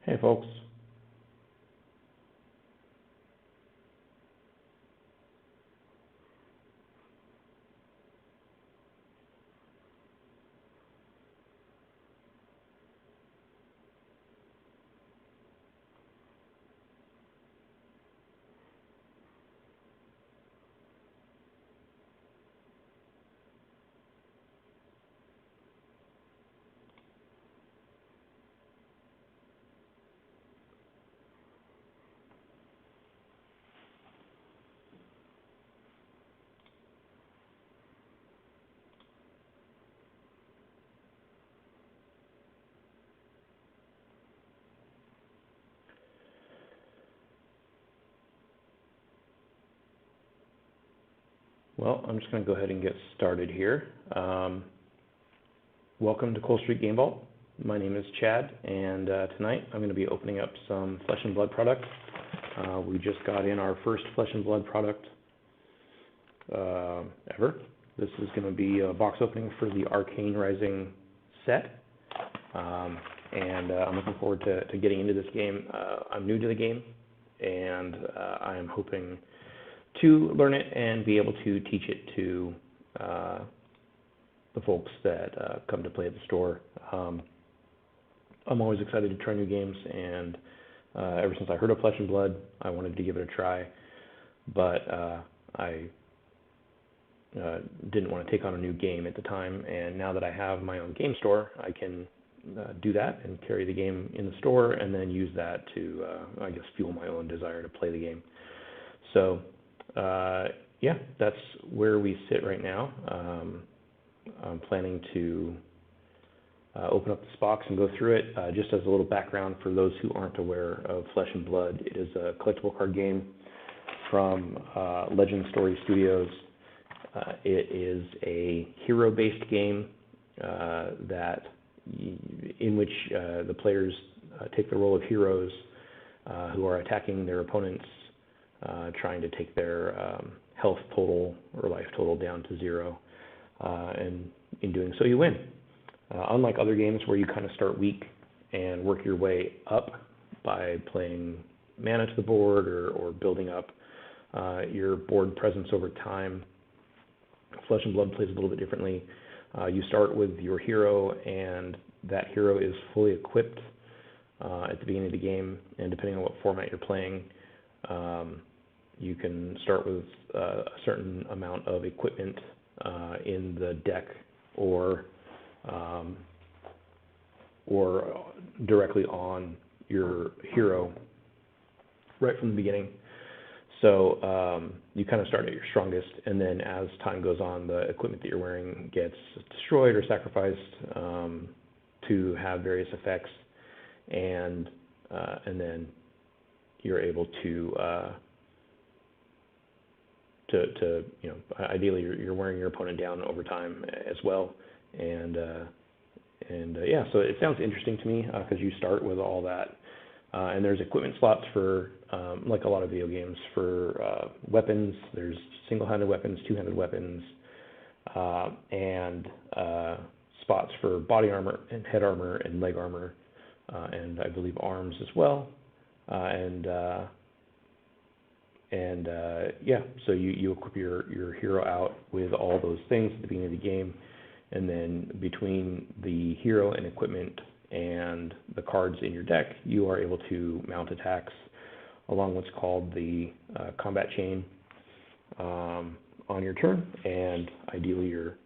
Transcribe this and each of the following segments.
Hey folks. Well, I'm just going to go ahead and get started here. Welcome to Cold Street Game Vault. My name is Chad, and tonight I'm going to be opening up some Flesh and Blood products. We just got in our first Flesh and Blood product ever. This is going to be a box opening for the Arcane Rising set, and I'm looking forward to getting into this game. I'm new to the game, and I am hoping to learn it and be able to teach it to the folks that come to play at the store. I'm always excited to try new games, and ever since I heard of Flesh and Blood, I wanted to give it a try, but I didn't want to take on a new game at the time, and now that I have my own game store, I can do that and carry the game in the store and then use that to, I guess, fuel my own desire to play the game. So yeah, that's where we sit right now. I'm planning to open up this box and go through it. Just as a little background for those who aren't aware of Flesh and Blood, it is a collectible card game from Legend Story Studios. It is a hero-based game in which the players take the role of heroes who are attacking their opponents, trying to take their health total or life total down to 0, and in doing so you win. Unlike other games where you kind of start weak and work your way up by playing mana to the board or building up your board presence over time, Flesh and Blood plays a little bit differently. You start with your hero, and that hero is fully equipped at the beginning of the game, and depending on what format you're playing, you can start with a certain amount of equipment in the deck or directly on your hero right from the beginning. So you kind of start at your strongest, and then as time goes on, the equipment that you're wearing gets destroyed or sacrificed to have various effects, and then you're able to ideally you're wearing your opponent down over time as well, and yeah, so it sounds interesting to me because you start with all that, and there's equipment slots for like a lot of video games for weapons. There's single-handed weapons, two-handed weapons, and spots for body armor and head armor and leg armor, and I believe arms as well, yeah, so you equip your hero out with all those things at the beginning of the game, and then between the hero and equipment and the cards in your deck, you are able to mount attacks along what's called the combat chain on your turn, and ideally you're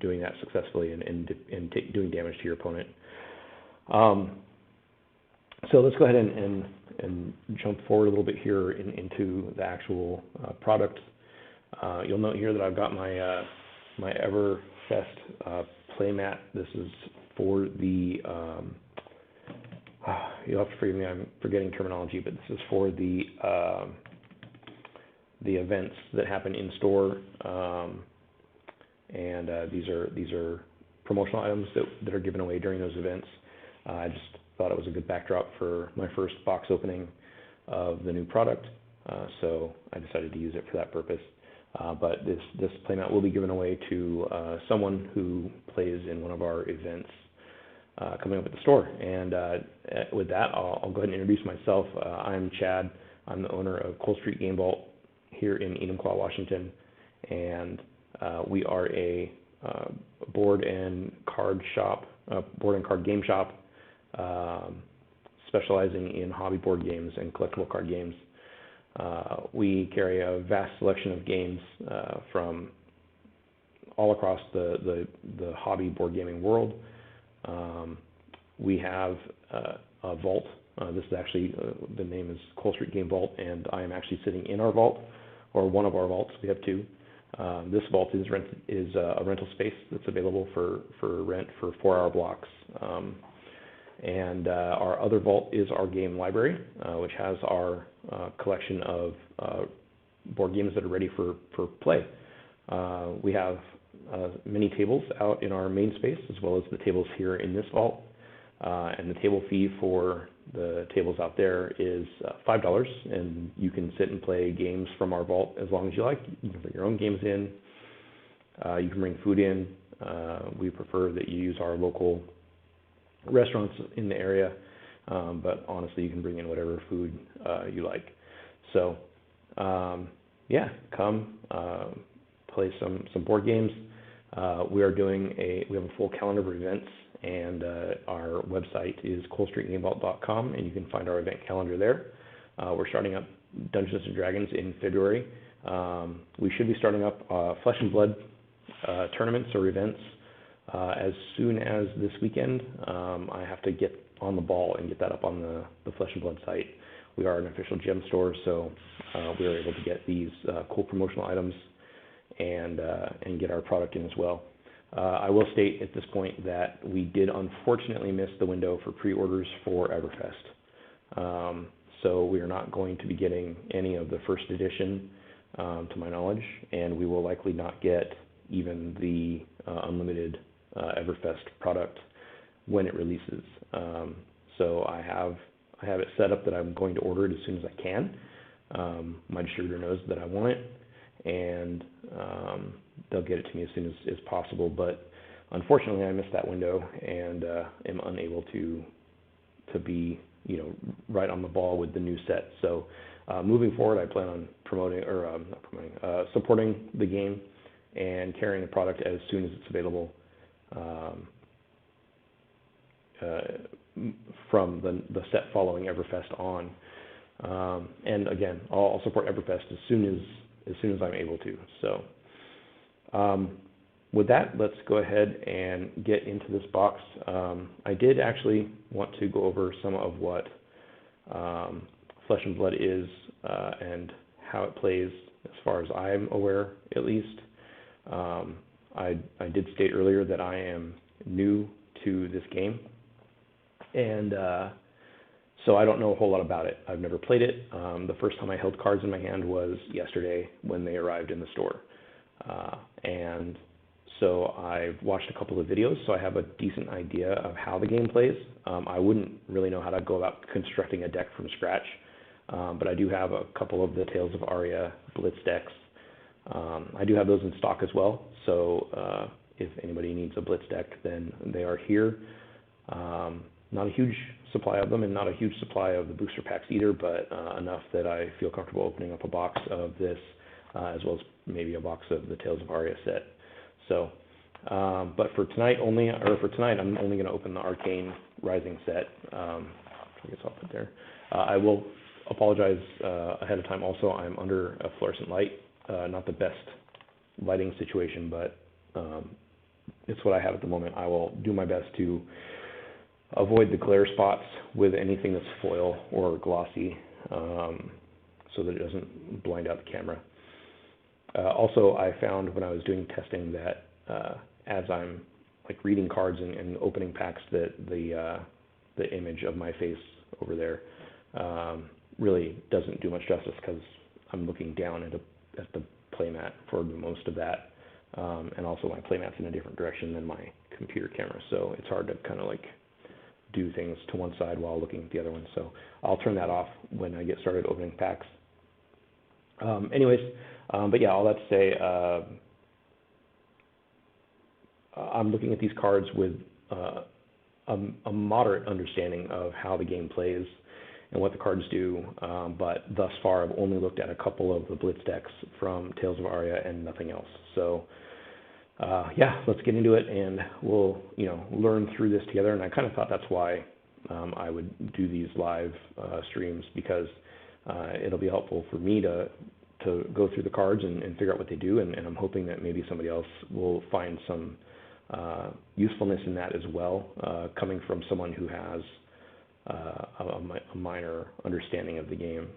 doing that successfully and doing damage to your opponent. So let's go ahead and jump forward a little bit here into the actual product. You'll note here that I've got my my Everfest playmat. This is for the you'll have to forgive me, I'm forgetting terminology, but this is for the events that happen in store, and these are promotional items that are given away during those events. I just thought it was a good backdrop for my first box opening of the new product, so I decided to use it for that purpose. But this playmat will be given away to someone who plays in one of our events coming up at the store. And with that, I'll go ahead and introduce myself. I'm Chad. I'm the owner of Coal Street Game Vault here in Enumclaw, Washington, and we are a board and card game shop, specializing in hobby board games and collectible card games. We carry a vast selection of games from all across the hobby board gaming world. We have a vault. This is actually, the name is Coal Street Game Vault, and I am actually sitting in our vault, or one of our vaults. We have two. This vault is a rental space that's available for rent for 4-hour blocks. And our other vault is our game library, which has our collection of board games that are ready for play. We have many tables out in our main space, as well as the tables here in this vault. And the table fee for the tables out there is $5, and you can sit and play games from our vault as long as you like. You can bring your own games in. You can bring food in. We prefer that you use our local restaurants in the area, but honestly, you can bring in whatever food you like. So, yeah, come play some board games. We have a full calendar of events, and our website is coalstreetgamevault.com, and you can find our event calendar there. We're starting up Dungeons and Dragons in February. We should be starting up Flesh and Blood tournaments or events as soon as this weekend. I have to get on the ball and get that up on the Flesh and Blood site. We are an official gem store, so we are able to get these cool promotional items and get our product in as well. I will state at this point that we did unfortunately miss the window for pre-orders for Everfest. So we are not going to be getting any of the first edition, to my knowledge, and we will likely not get even the unlimited Everfest product when it releases. So I have it set up that I'm going to order it as soon as I can. My distributor knows that I want it, and they'll get it to me as soon as possible. But unfortunately, I missed that window and am unable to be right on the ball with the new set. So moving forward, I plan on supporting the game and carrying the product as soon as it's available from the set following Everfest on. And again, I'll support Everfest as soon as I'm able to. So with that, let's go ahead and get into this box. I did actually want to go over some of what Flesh and Blood is and how it plays, as far as I'm aware, at least. I did state earlier that I am new to this game, and so I don't know a whole lot about it. I've never played it. The first time I held cards in my hand was yesterday when they arrived in the store. And so I've watched a couple of videos, so I have a decent idea of how the game plays. I wouldn't really know how to go about constructing a deck from scratch, but I do have a couple of the Tales of Aria Blitz decks. I do have those in stock as well, so if anybody needs a Blitz deck, then they are here. Not a huge supply of them, and not a huge supply of the booster packs either, but enough that I feel comfortable opening up a box of this, as well as maybe a box of the Tales of Aria set. So, but for tonight, I'm only going to open the Arcane Rising set. I guess I'll put there. I will apologize ahead of time. Also, I'm under a fluorescent light. Not the best lighting situation, but it's what I have at the moment. I will do my best to avoid the glare spots with anything that's foil or glossy, so that it doesn't blind out the camera. Also, I found when I was doing testing that as I'm reading cards and opening packs, that the image of my face over there really doesn't do much justice, because I'm looking down at the playmat for most of that, and also my playmat's in a different direction than my computer camera, so it's hard to kind of do things to one side while looking at the other one. So I'll turn that off when I get started opening packs. But yeah, all that to say, I'm looking at these cards with a moderate understanding of how the game plays and what the cards do, but thus far I've only looked at a couple of the Blitz decks from Tales of Aria and nothing else. So yeah, let's get into it, and we'll learn through this together. And I kind of thought that's why I would do these live streams, because it'll be helpful for me to go through the cards and figure out what they do, and I'm hoping that maybe somebody else will find some usefulness in that as well, coming from someone who has a minor understanding of the game,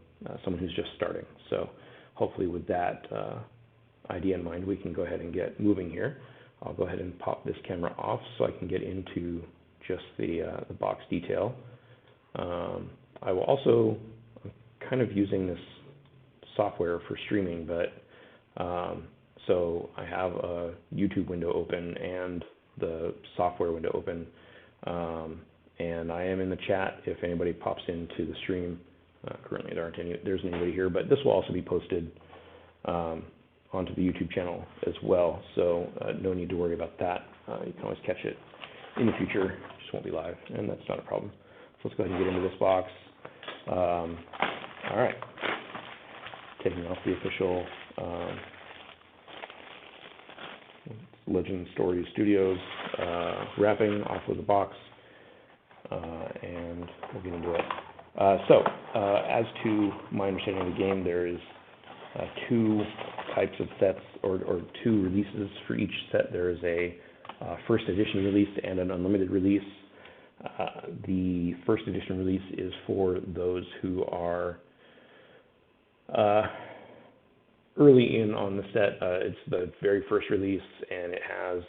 someone who's just starting. So hopefully with that idea in mind, we can go ahead and get moving here. I'll go ahead and pop this camera off so I can get into just the box detail. I will also, I'm kind of using this software for streaming, but so I have a YouTube window open and the software window open, and I am in the chat if anybody pops into the stream. Currently there's anybody here, but this will also be posted onto the YouTube channel as well, so no need to worry about that. You can always catch it in the future, it just won't be live, and that's not a problem. So let's go ahead and get into this box. All right, taking off the official Legend Story Studios wrapping off of the box, and we'll get into it. So, as to my understanding of the game, there is two types of sets, or two releases for each set. There is a first edition release and an unlimited release. The first edition release is for those who are early in on the set. It's the very first release, and it has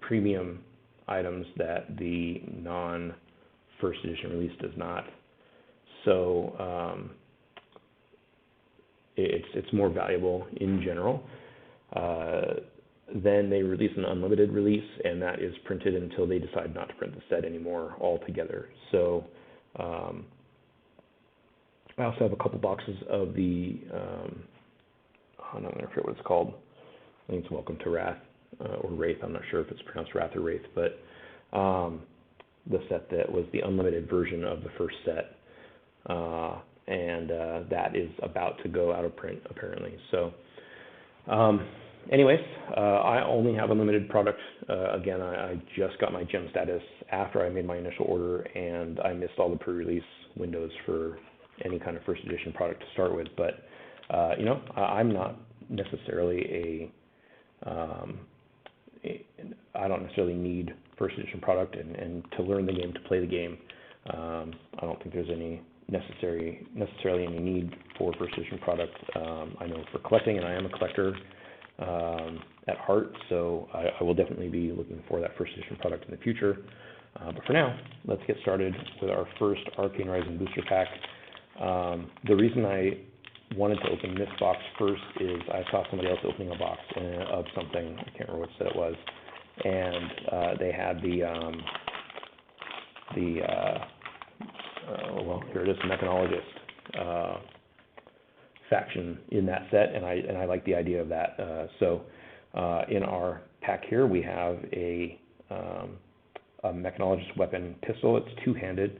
premium items that the non-first edition release does not. So it's more valuable in general. Then they release an unlimited release, and that is printed until they decide not to print the set anymore altogether. So I also have a couple boxes of the, I'm not going to forget what it's called. I think it's Welcome to Wrath, or Wraith. I'm not sure if it's pronounced Wrath or Wraith, but the set that was the unlimited version of the first set. And that is about to go out of print, apparently. So anyways, I only have unlimited product. Again, I just got my gem status after I made my initial order, and I missed all the pre-release windows for any kind of first edition product to start with. But I'm not necessarily I don't necessarily need first edition product, and to learn the game, to play the game, I don't think there's necessarily any need for first edition product. I know for collecting, and I am a collector at heart, so I will definitely be looking for that first edition product in the future. But for now, let's get started with our first Arcane Rising booster pack. The reason I wanted to open this box first is I saw somebody else opening a box of something, I can't remember what set it was, and they had well, here it is, the Mechanologist faction in that set, and I like the idea of that. So in our pack here, we have a Mechanologist weapon pistol. It's two-handed.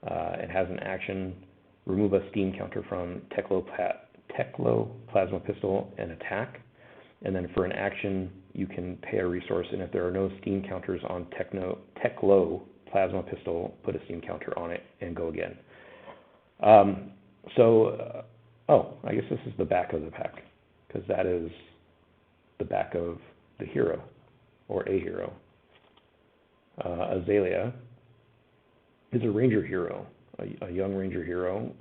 It has an action: remove a steam counter from Teklo plasma pistol and attack. And then for an action, you can pay a resource, and if there are no steam counters on Teklo plasma pistol, put a steam counter on it and go again. I guess this is the back of the pack, because that is the back of the hero, or a hero. Azalea is a ranger hero, a young ranger hero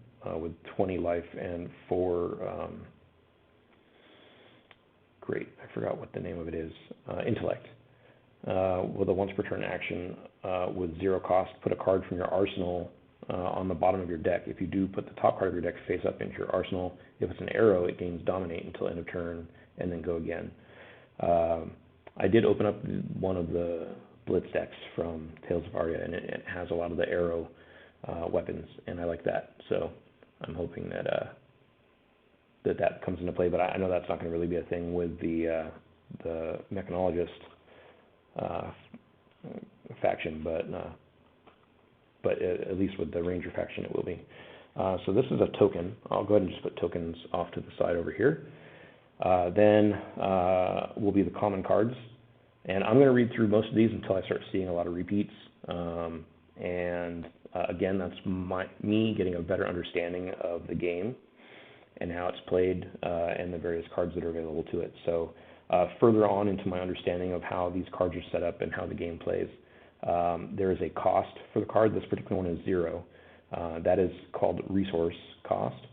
with 20 life and 4, great, I forgot what the name of it is, intellect. With a once per turn action with 0 cost, put a card from your arsenal on the bottom of your deck. If you do, put the top card of your deck face up into your arsenal. If it's an arrow, it gains dominate until end of turn, and then go again. I did open up one of the Blitz decks from Tales of Aria, and it has a lot of the arrow weapons, and I like that. So I'm hoping that that comes into play, but I know that's not going to really be a thing with the Mechanologist faction, but but at least with the Ranger faction it will be. So this is a token. I'll go ahead and just put tokens off to the side over here. Then will be the common cards. And I'm going to read through most of these until I start seeing a lot of repeats. Again, that's me getting a better understanding of the game and how it's played and the various cards that are available to it. So further on into my understanding of how these cards are set up and how the game plays, there is a cost for the card. This particular one is 0. That is called resource cost.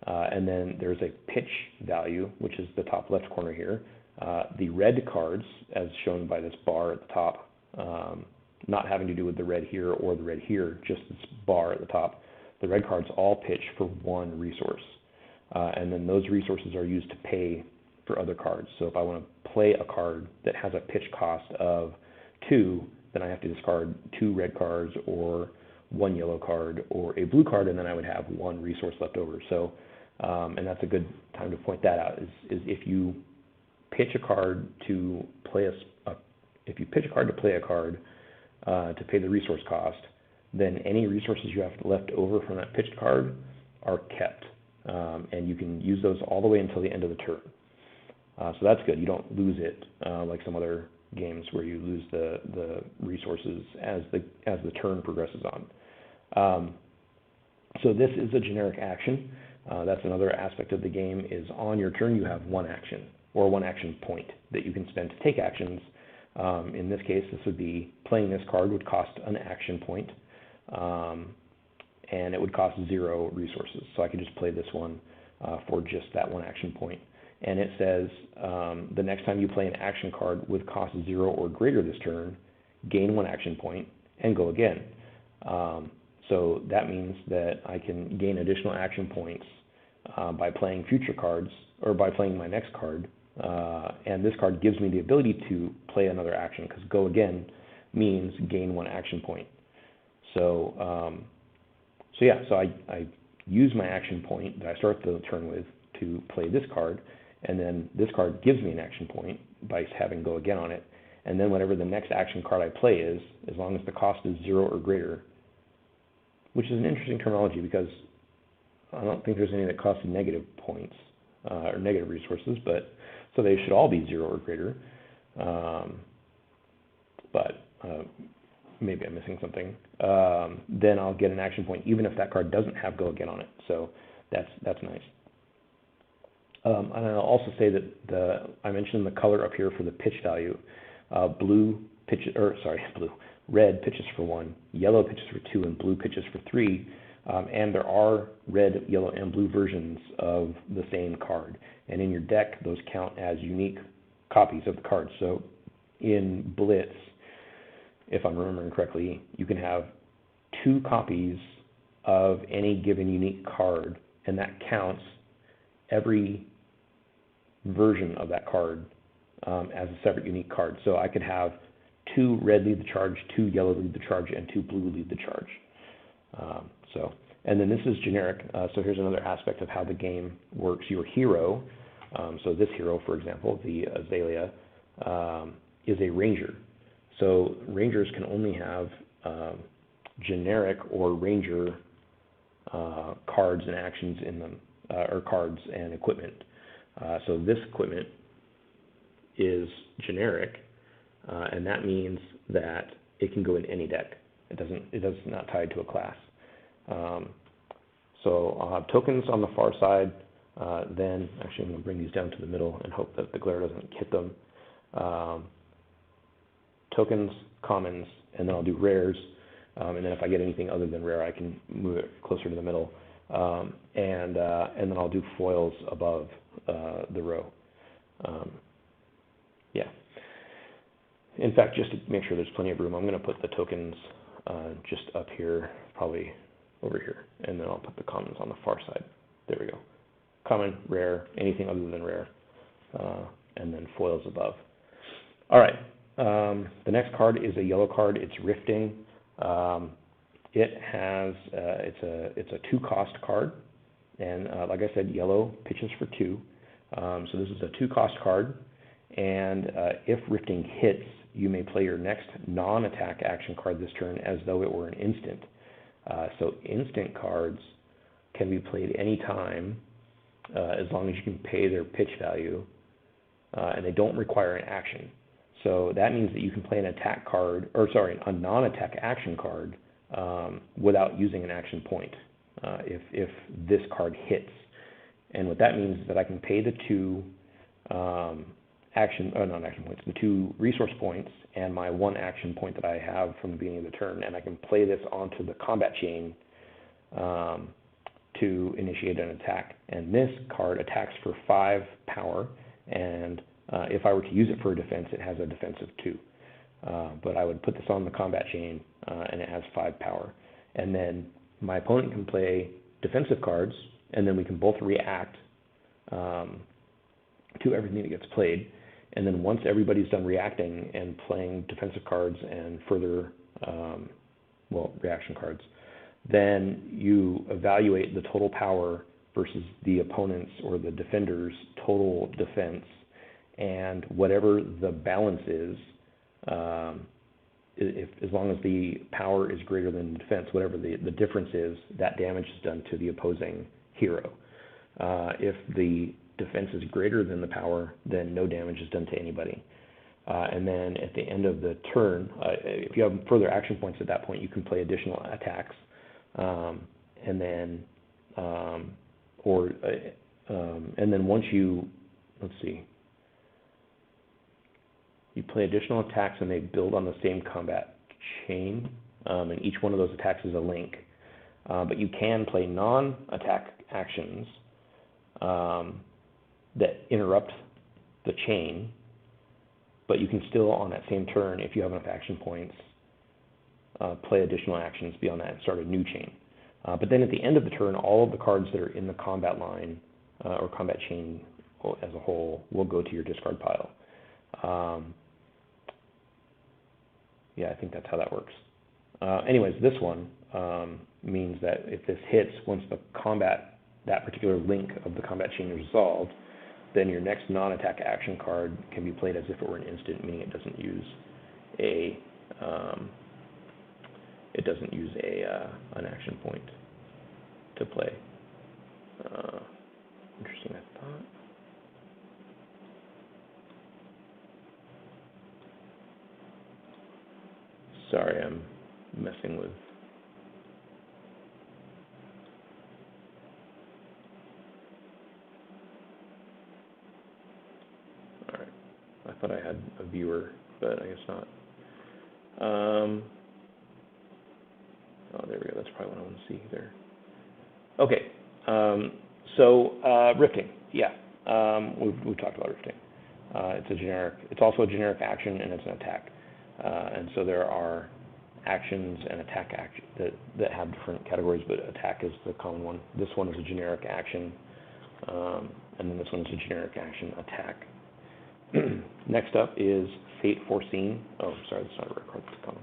And then there's a pitch value, which is the top left corner here. The red cards, as shown by this bar at the top, not having to do with the red here or the red here, just this bar at the top. The red cards all pitch for 1 resource. And then those resources are used to pay for other cards. So if I want to play a card that has a pitch cost of 2, then I have to discard 2 red cards or 1 yellow card or a blue card, and then I would have 1 resource left over. So, and that's a good time to point that out, is if you pitch a card to play if you pitch a card to play a card to pay the resource cost, then any resources you have left over from that pitched card are kept. And you can use those all the way until the end of the turn. So that's good. You don't lose it like some other games where you lose the resources as the turn progresses on. So this is a generic action. That's another aspect of the game, is on your turn you have 1 action or 1 action point that you can spend to take actions. In this case, this would be playing this card would cost an action point. And it would cost 0 resources. So I could just play this one for just that 1 action point. And it says the next time you play an action card with cost 0 or greater this turn, gain 1 action point and go again. So that means that I can gain additional action points by playing future cards or by playing my next card. And this card gives me the ability to play another action, because go again means gain 1 action point. So I use my action point that I start the turn with to play this card, and then this card gives me an action point by having go again on it, and then whatever the next action card I play is, as long as the cost is 0 or greater, which is an interesting terminology because I don't think there's any that cost negative points or negative resources, but so they should all be 0 or greater. Maybe I'm missing something. Then I'll get an action point even if that card doesn't have go again on it. So that's nice. And I'll also say that I mentioned the color up here for the pitch value. Red pitches for 1, yellow pitches for 2, and blue pitches for 3. And there are red, yellow, and blue versions of the same card. And in your deck, those count as unique copies of the card. So in Blitz, if I'm remembering correctly, you can have 2 copies of any given unique card, and that counts every version of that card as a separate unique card. So I could have 2 red lead the charge, 2 yellow lead the charge, and 2 blue lead the charge. And then this is generic. So here's another aspect of how the game works. Your hero, so this hero, for example, the Azalea, is a ranger. So rangers can only have generic or ranger cards and actions in them, or cards and equipment. So this equipment is generic, and that means that it can go in any deck. It's not tied to a class. So I'll have tokens on the far side. Then actually I'm going to bring these down to the middle and hope that the glare doesn't hit them. Tokens, commons, and then I'll do rares. And then if I get anything other than rare, I can move it closer to the middle. And then I'll do foils above the row. Yeah. In fact, just to make sure there's plenty of room, I'm going to put the tokens just up here, probably over here, and then I'll put the commons on the far side. There we go. Common, rare, anything other than rare, and then foils above. All right. The next card is a yellow card. It's Rifting. It has it's a 2-cost card, and like I said, yellow pitches for 2. So this is a 2-cost card, and if Rifting hits, you may play your next non-attack action card this turn as though it were an instant. So instant cards can be played anytime as long as you can pay their pitch value, and they don't require an action. So that means that you can play an attack card, or sorry, a non-attack action card without using an action point if this card hits. And what that means is that I can pay the two non-action points, the 2 resource points, and my 1 action point that I have from the beginning of the turn, and I can play this onto the combat chain to initiate an attack. And this card attacks for 5 power, and if I were to use it for a defense, it has a defense of 2. But I would put this on the combat chain, and it has 5 power. And then my opponent can play defensive cards, and then we can both react to everything that gets played. And then once everybody's done reacting and playing defensive cards and further, reaction cards, then you evaluate the total power versus the opponent's or the defender's total defense, and whatever the balance is, as long as the power is greater than the defense, whatever the difference is, that damage is done to the opposing hero. If the defense is greater than the power, then no damage is done to anybody. And then at the end of the turn, if you have further action points at that point, you can play additional attacks. And then once you, you play additional attacks and they build on the same combat chain, and each one of those attacks is a link. But you can play non-attack actions that interrupt the chain, but you can still, on that same turn, if you have enough action points, play additional actions beyond that and start a new chain. But then at the end of the turn, all of the cards that are in the combat line or combat chain as a whole will go to your discard pile. I think that's how that works. Anyways, this one means that if this hits, once that particular link of the combat chain is resolved, then your next non-attack action card can be played as if it were an instant, meaning it doesn't use an action point to play. Interesting, I thought. Sorry, I'm messing with. All right, I thought I had a viewer, but I guess not. There we go. That's probably what I want to see there. Okay, so rifting. Yeah, we've talked about rifting. It's also a generic action, and it's an attack. And so there are actions and attack that have different categories, but attack is the common one. This one is a generic action, and then this one is a generic action attack. Next up is Fate Foreseen. Oh, sorry, that's not a red card, that's common.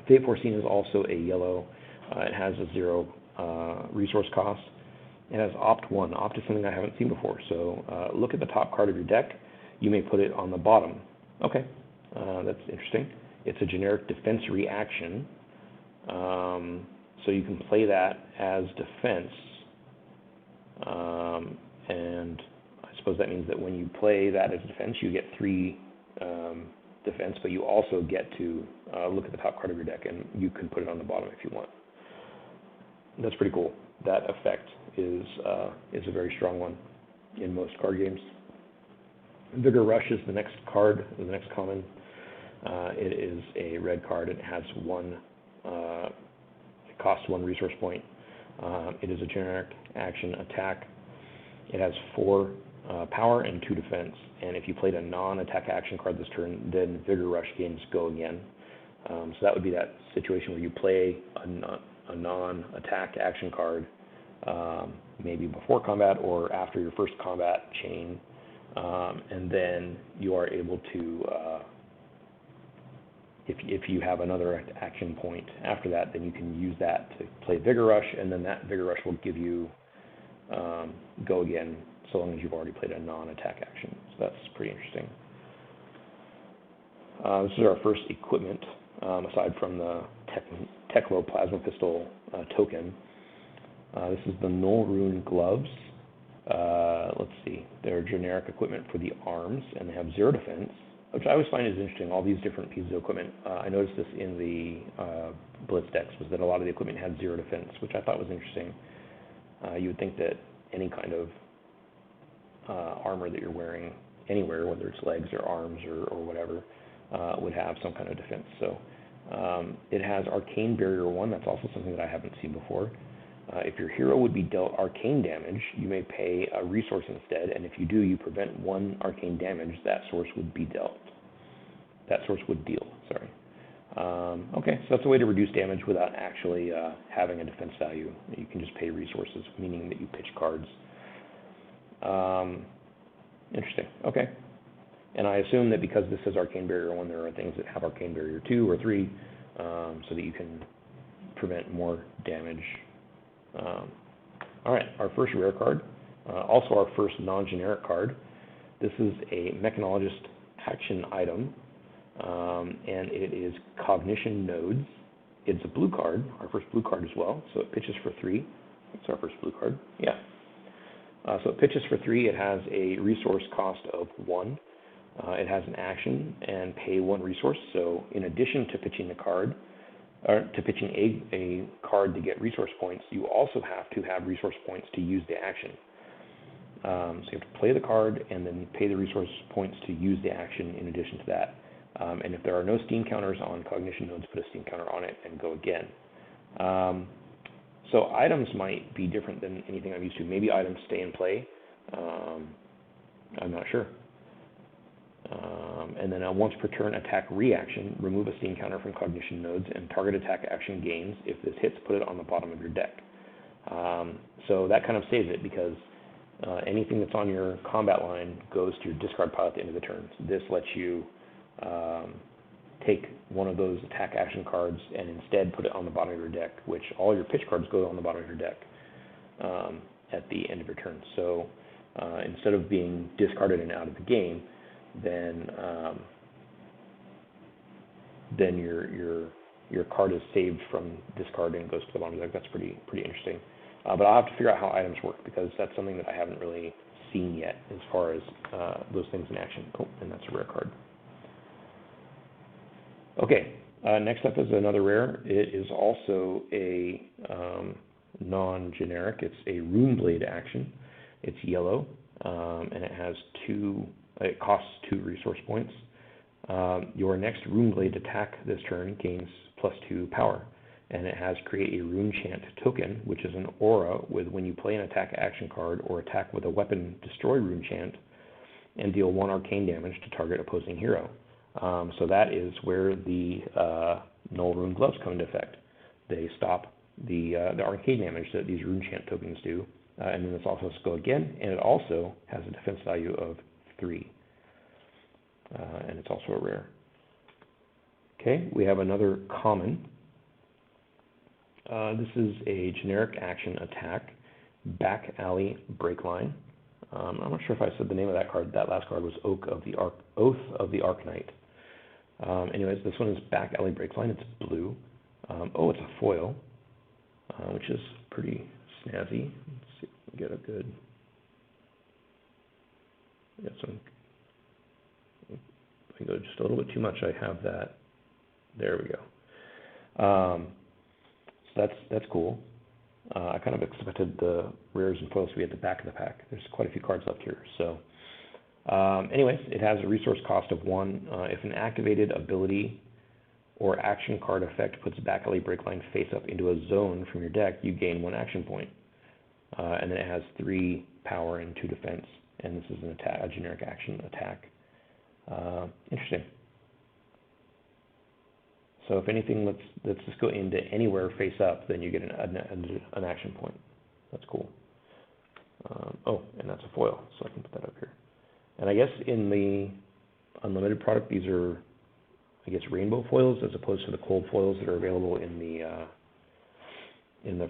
Fate Foreseen is also a yellow. It has a 0 resource cost. It has Opt 1. Opt is something I haven't seen before. So look at the top card of your deck. You may put it on the bottom. Okay, that's interesting. It's a generic defense reaction. So you can play that as defense. And I suppose that means that when you play that as defense, you get 3 defense, but you also get to look at the top card of your deck, and you can put it on the bottom if you want. That's pretty cool. That effect is a very strong one in most card games. Vigor Rush is the next card, the next common. It is a red card. It has it costs 1 resource point. It is a generic action attack. It has 4 power and 2 defense. And if you played a non-attack action card this turn, then Vigor Rush gains go again. So that would be that situation where you play a non-attack action card, maybe before combat or after your first combat chain, and then you are able to, if you have another action point after that, then you can use that to play Vigor Rush, and then that Vigor Rush will give you go again, so long as you've already played a non-attack action. So that's pretty interesting. This is our first equipment. aside from the Teklo Plasma Pistol token. This is the Null Rune Gloves. Let's see, they're generic equipment for the arms, and they have 0 defense, which I always find is interesting, all these different pieces of equipment. I noticed this in the Blitz decks, was that a lot of the equipment had 0 defense, which I thought was interesting. You would think that any kind of armor that you're wearing anywhere, whether it's legs or arms or whatever, would have some kind of defense. So it has Arcane Barrier 1, that's also something that I haven't seen before. If your hero would be dealt arcane damage, you may pay a resource instead, and if you do, you prevent 1 arcane damage, that source would be dealt. That source would deal, sorry. Okay, so that's a way to reduce damage without actually having a defense value. You can just pay resources, meaning that you pitch cards. Interesting, okay. And I assume that because this is Arcane Barrier 1, there are things that have Arcane Barrier 2 or 3, so that you can prevent more damage. All right, our first rare card, also our first non-generic card. This is a Mechanologist action item, and it is Cognition Nodes. It's a blue card, our first blue card as well, so it pitches for 3. It's our first blue card, yeah. So it pitches for 3, it has a resource cost of 1. It has an action and pay 1 resource, so in addition to pitching the card, or to pitching a card to get resource points, you also have to have resource points to use the action. So you have to play the card and then pay the resource points to use the action in addition to that. And if there are no steam counters on Cognition Nodes, put a steam counter on it and go again. So items might be different than anything I'm used to. Maybe items stay in play. I'm not sure. And then a once per turn attack reaction, remove a steam counter from Cognition Nodes, and target attack action gains. If this hits, put it on the bottom of your deck. So that kind of saves it, because anything that's on your combat line goes to your discard pile at the end of the turn. So this lets you take one of those attack action cards and instead put it on the bottom of your deck, which all your pitch cards go on the bottom of your deck at the end of your turn. So instead of being discarded and out of the game, then your card is saved from discard and goes to the bottom of the deck. That's pretty interesting. But I'll have to figure out how items work, because that's something that I haven't really seen yet as far as those things in action. Oh, and that's a rare card. Okay, next up is another rare. It is also a non-generic. It's a Runeblade action. It's yellow, and it has it costs 2 resource points. Your next Runeblade attack this turn gains +2 power, and it has create a rune chant token, which is an aura with when you play an attack action card or attack with a weapon, destroy rune chant, and deal 1 arcane damage to target opposing hero. So that is where the Null Rune Gloves come into effect. They stop the arcane damage that these rune chant tokens do, and then this also has to go again, and it also has a defense value of 3, and it's also a rare. Okay, we have another common. This is a generic action attack, Back Alley Breakline. I'm not sure if I said the name of that card. That last card was Oath of the Arknight. Anyways, this one is Back Alley Breakline. It's blue. Oh, it's a foil, which is pretty snazzy. Let's see if we can get a good. Got some. If I go just a little bit too much, I have that. There we go. So that's cool. I kind of expected the rares and foils to be at the back of the pack. There's quite a few cards left here. So, anyways, it has a resource cost of 1. If an activated ability or action card effect puts Back Alley Breakline face up into a zone from your deck, you gain 1 action point. And then it has 3 power and 2 defense. And this is a generic action attack. Interesting. So if anything, let's just go into anywhere face up, then you get an action point. That's cool. Oh, and that's a foil, so I can put that up here. And I guess in the unlimited product, these are, I guess, rainbow foils as opposed to the cold foils that are available in the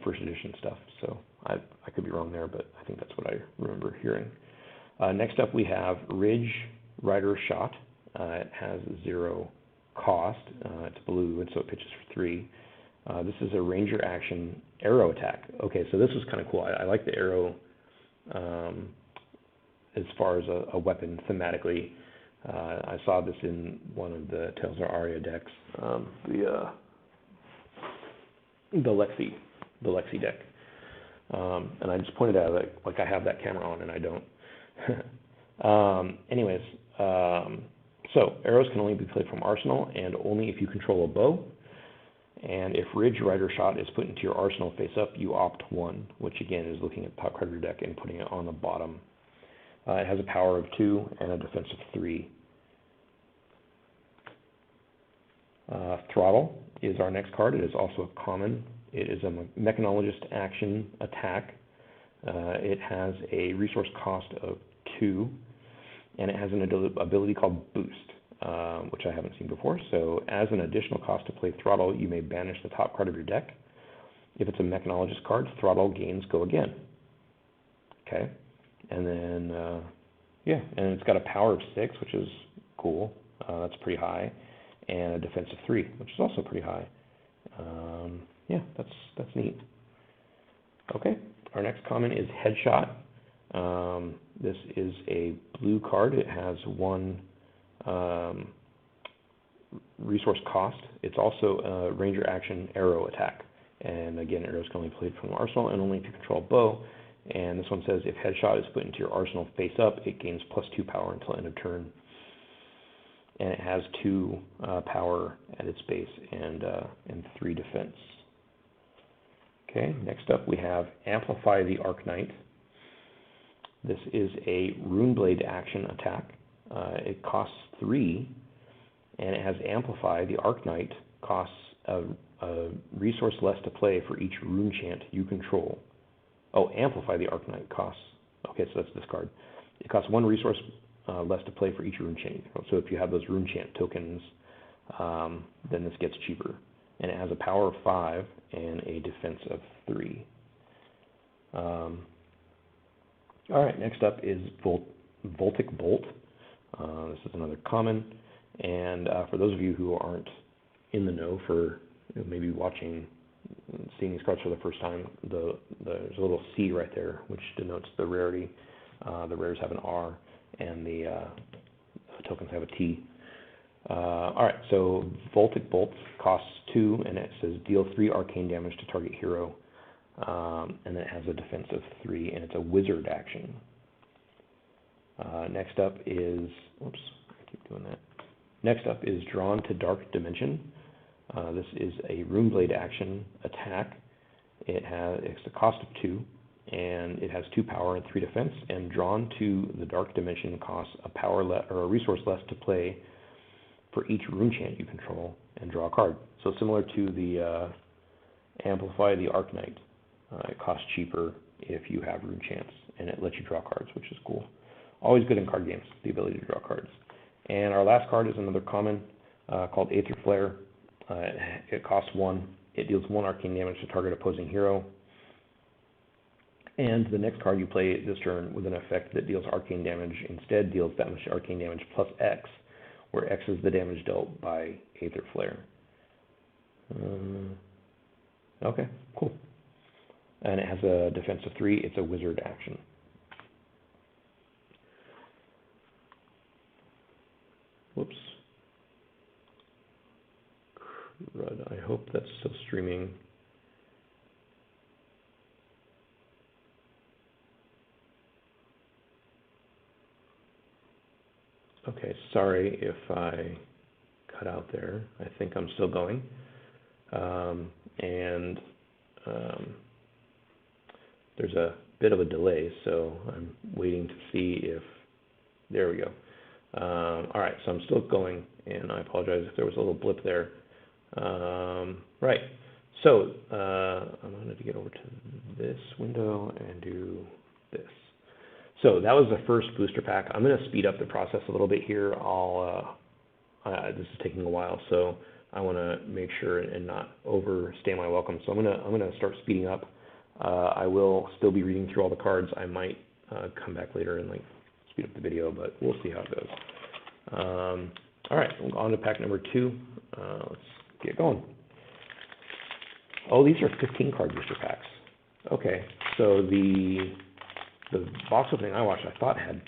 first edition stuff. So I could be wrong there, but I think that's what I remember hearing. Next up, we have Ridge Rider Shot. It has 0 cost. It's blue, and so it pitches for 3. This is a ranger action arrow attack. Okay, so this was kind of cool. I like the arrow as far as a weapon thematically. I saw this in one of the Tales of Aria decks, the Lexi deck. And I just pointed out like I have that camera on and I don't. Anyways, so arrows can only be played from arsenal and only if you control a bow. And if Ridge, Rider, Shot is put into your arsenal face up, you opt 1, which again is looking at the top card of your deck and putting it on the bottom. It has a power of 2 and a defense of 3. Throttle is our next card. It is also a common. It is a mechanologist action attack. It has a resource cost of 2, and it has an ability called Boost, which I haven't seen before. So as an additional cost to play Throttle, you may banish the top card of your deck. If it's a mechanologist card, Throttle gains Go Again. Okay, and then, yeah, and it's got a power of 6, which is cool. That's pretty high, and a defense of 3, which is also pretty high. Yeah, that's neat. Okay, our next common is Headshot. This is a blue card. It has 1 resource cost. It's also a ranger action arrow attack. And again, arrows can only be played from arsenal and only if you control a bow. And this one says if Headshot is put into your arsenal face up, it gains +2 power until end of turn. And it has 2 power at its base and 3 defense. Okay, next up we have Amplify the Arc Knight. This is a Runeblade action attack. It costs 3, and it has Amplify. The Arc Knight costs a resource less to play for each rune chant you control. Oh, Amplify the Arc Knight costs, okay, so that's this card. It costs 1 resource less to play for each rune chant you control. So if you have those rune chant tokens, then this gets cheaper. And it has a power of 5 and a defense of 3. All right, next up is Voltic Bolt. This is another common, and for those of you who aren't in the know for maybe seeing these cards for the first time, there's a little C right there, which denotes the rarity. The rares have an R, and the tokens have a T. All right, so Voltic Bolt costs 2, and it says deal 3 arcane damage to target hero, and then it has a defense of 3, and it's a wizard action. Next up is, oops, I keep doing that. Next up is Drawn to Dark Dimension. This is a Runeblade action attack. It's a cost of 2, and it has 2 power and 3 defense. And Drawn to the Dark Dimension costs a resource less to play for each rune chant you control and draw a card. So similar to the Amplify the Arc Knight. It costs cheaper if you have rune chants, and it lets you draw cards, which is cool. Always good in card games, the ability to draw cards. And our last card is another common called Aether Flare. It costs 1. It deals 1 arcane damage to target opposing hero. And the next card you play this turn with an effect that deals arcane damage instead deals that much arcane damage plus X, where X is the damage dealt by Aether Flare. Okay, cool. And it has a defense of 3. It's a wizard action. Whoops. Crud. I hope that's still streaming. Okay, sorry if I cut out there. I think I'm still going. There's a bit of a delay, so I'm waiting to see if, there we go. All right, so I'm still going, and I apologize if there was a little blip there. Right, so I'm going to get over to this window and do this. So that was the first booster pack. I'm going to speed up the process a little bit here. This is taking a while, so I want to make sure and not overstay my welcome. So I'm going to start speeding up. I will still be reading through all the cards. I might come back later and speed up the video, but we'll see how it goes. All right, on to pack number 2. Let's get going. Oh, these are 15 card booster packs. Okay, so the box opening I watched, I thought had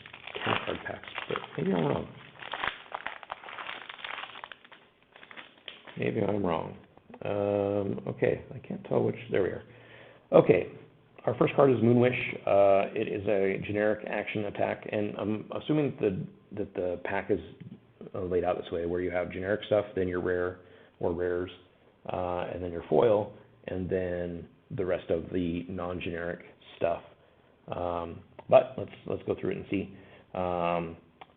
10 card packs, but maybe I'm wrong. Okay, I can't tell which. There we are. Okay, our first card is Moonwish. It is a generic action attack, and I'm assuming that the pack is laid out this way, where you have generic stuff, then your rare or rares, and then your foil, and then the rest of the non-generic stuff. But let's go through it and see.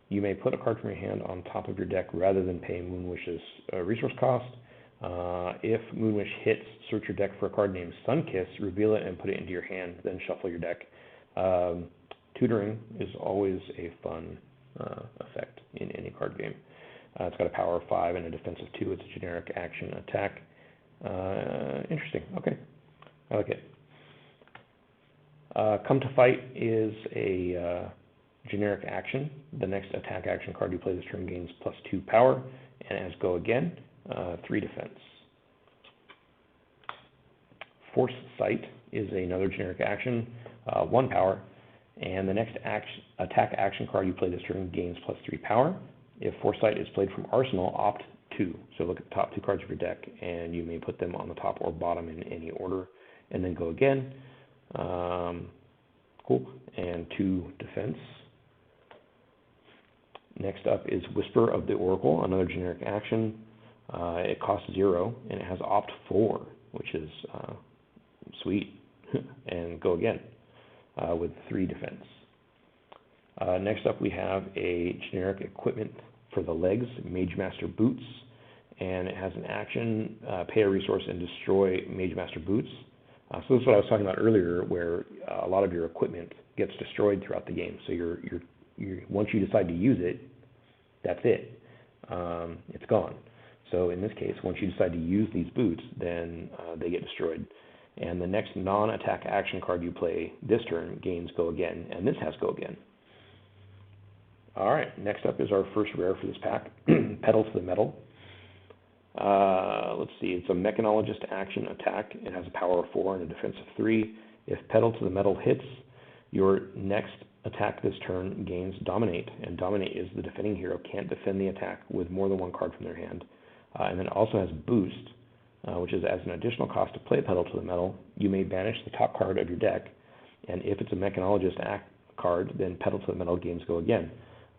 You may put a card from your hand on top of your deck rather than pay Moonwish's resource cost. If Moonwish hits, search your deck for a card named Sunkiss, reveal it, and put it into your hand, then shuffle your deck. Tutoring is always a fun effect in any card game. It's got a power of 5 and a defense of 2. It's a generic action attack. Interesting. Okay, I like it. Come to Fight is a generic action. The next attack action card you play this turn gains +2 power, and has Go Again, 3 defense. Force Sight is another generic action, 1 power, and the next attack action card you play this turn gains +3 power. If Foresight is played from Arsenal, opt 2. So look at the top 2 cards of your deck, and you may put them on the top or bottom in any order, and then Go Again. Cool. And 2 defense. Next up is Whisper of the Oracle, another generic action. It costs 0, and it has opt 4, which is sweet. And Go Again with 3 defense. Next up, we have a generic equipment for the legs, Mage Master Boots, and it has an action, pay a resource and destroy Mage Master Boots. So this is what I was talking about earlier, where a lot of your equipment gets destroyed throughout the game. So you're once you decide to use it, that's it. It's gone. So in this case, once you decide to use these boots, then they get destroyed. And the next non-attack action card you play this turn gains Go Again, and this has Go Again. All right, next up is our first rare for this pack, Pedal to the Metal. Let's see, it's a Mechanologist action attack. It has a power of 4 and a defense of 3. If Pedal to the Metal hits, your next attack this turn gains Dominate, and Dominate is the defending hero can't defend the attack with more than 1 card from their hand. And then it also has Boost, which is as an additional cost to play Pedal to the Metal, you may banish the top card of your deck, and if it's a Mechanologist card, then Pedal to the Metal gains Go Again.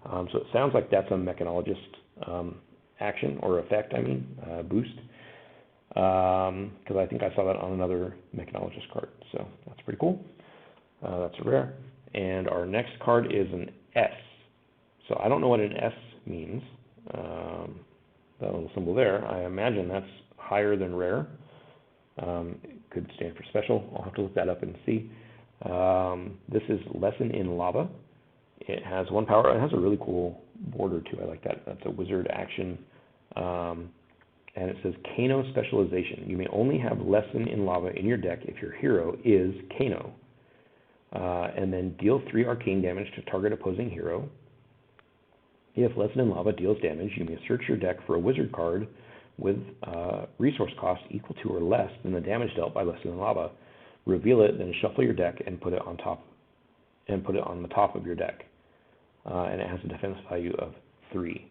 So it sounds like that's a Mechanologist action, or effect, boost, because I think I saw that on another Mechanologist card, so that's pretty cool. That's a rare. And our next card is an S. So I don't know what an S means, that little symbol there. I imagine that's higher than rare. It could stand for special. I'll have to look that up and see. This is Lesson in Lava. It has 1 power. It has a really cool border too. I like that. That's a wizard action. And it says Kano Specialization. You may only have Lesson in Lava in your deck if your hero is Kano. And then deal 3 arcane damage to target opposing hero. If Lesson in Lava deals damage, you may search your deck for a wizard card with resource cost equal to or less than the damage dealt by Lesson in Lava. Reveal it, then shuffle your deck and put it on top, and put it on the top of your deck. And it has a defense value of 3.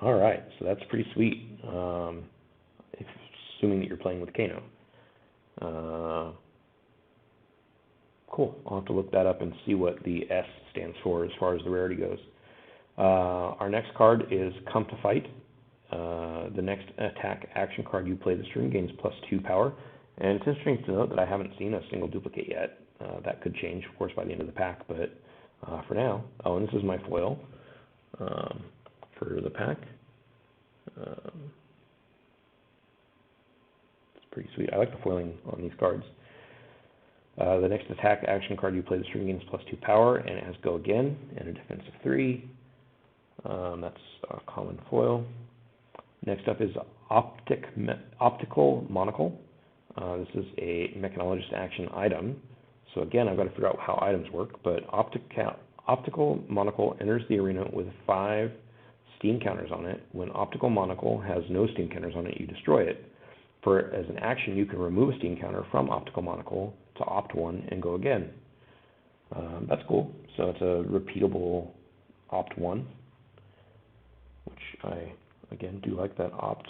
All right, so that's pretty sweet, assuming that you're playing with Kano. Cool. I'll have to look that up and see what the S stands for as far as the rarity goes. Our next card is Come to Fight. The next attack action card you play this turn gains +2 power. And it's interesting to note that I haven't seen a single duplicate yet. That could change, of course, by the end of the pack, but for now. Oh, and this is my foil for the pack. It's pretty sweet. I like the foiling on these cards. The next attack action card you play this turn gains +2 power, and it has Go Again and a defense of 3. That's a common foil. Next up is Optical Monocle. This is a Mechanologist action item. So again, I've got to figure out how items work, but Optical Monocle enters the arena with 5 steam counters on it. When Optical Monocle has no steam counters on it, you destroy it. As an action, you can remove a steam counter from Optical Monocle to opt one and go again. That's cool. So it's a repeatable opt one, which I, again, do like that opt.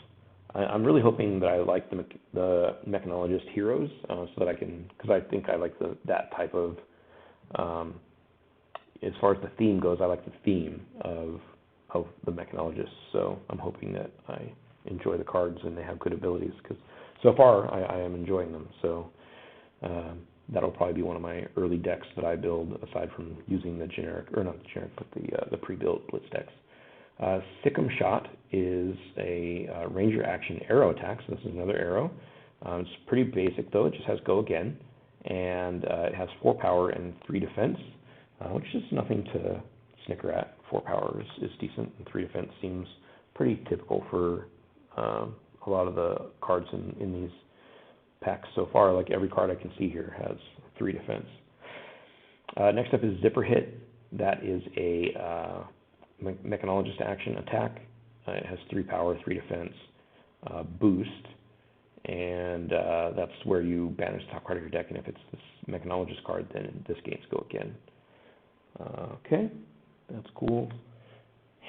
I'm really hoping that I like the Mechanologist heroes, so that I can, because I think I like that type of, as far as the theme goes, I like the theme of the Mechanologists. So I'm hoping that I enjoy the cards and they have good abilities, because so far I am enjoying them. So that'll probably be one of my early decks that I build, aside from using the generic, or not the generic, but the pre-built Blitz decks. Sikkim Shot is a ranger action arrow attack, so this is another arrow. It's pretty basic though, it just has go again, and it has 4 power and 3 defense, which is nothing to snicker at. 4 power is decent, and 3 defense seems pretty typical for a lot of the cards in these packs so far. Like every card I can see here has 3 defense. Next up is Zipper Hit. That is a Mechanologist action attack. It has 3 power, 3 defense, boost, and that's where you banish the top card of your deck, and if it's this Mechanologist card, then this gains go again. Okay, that's cool.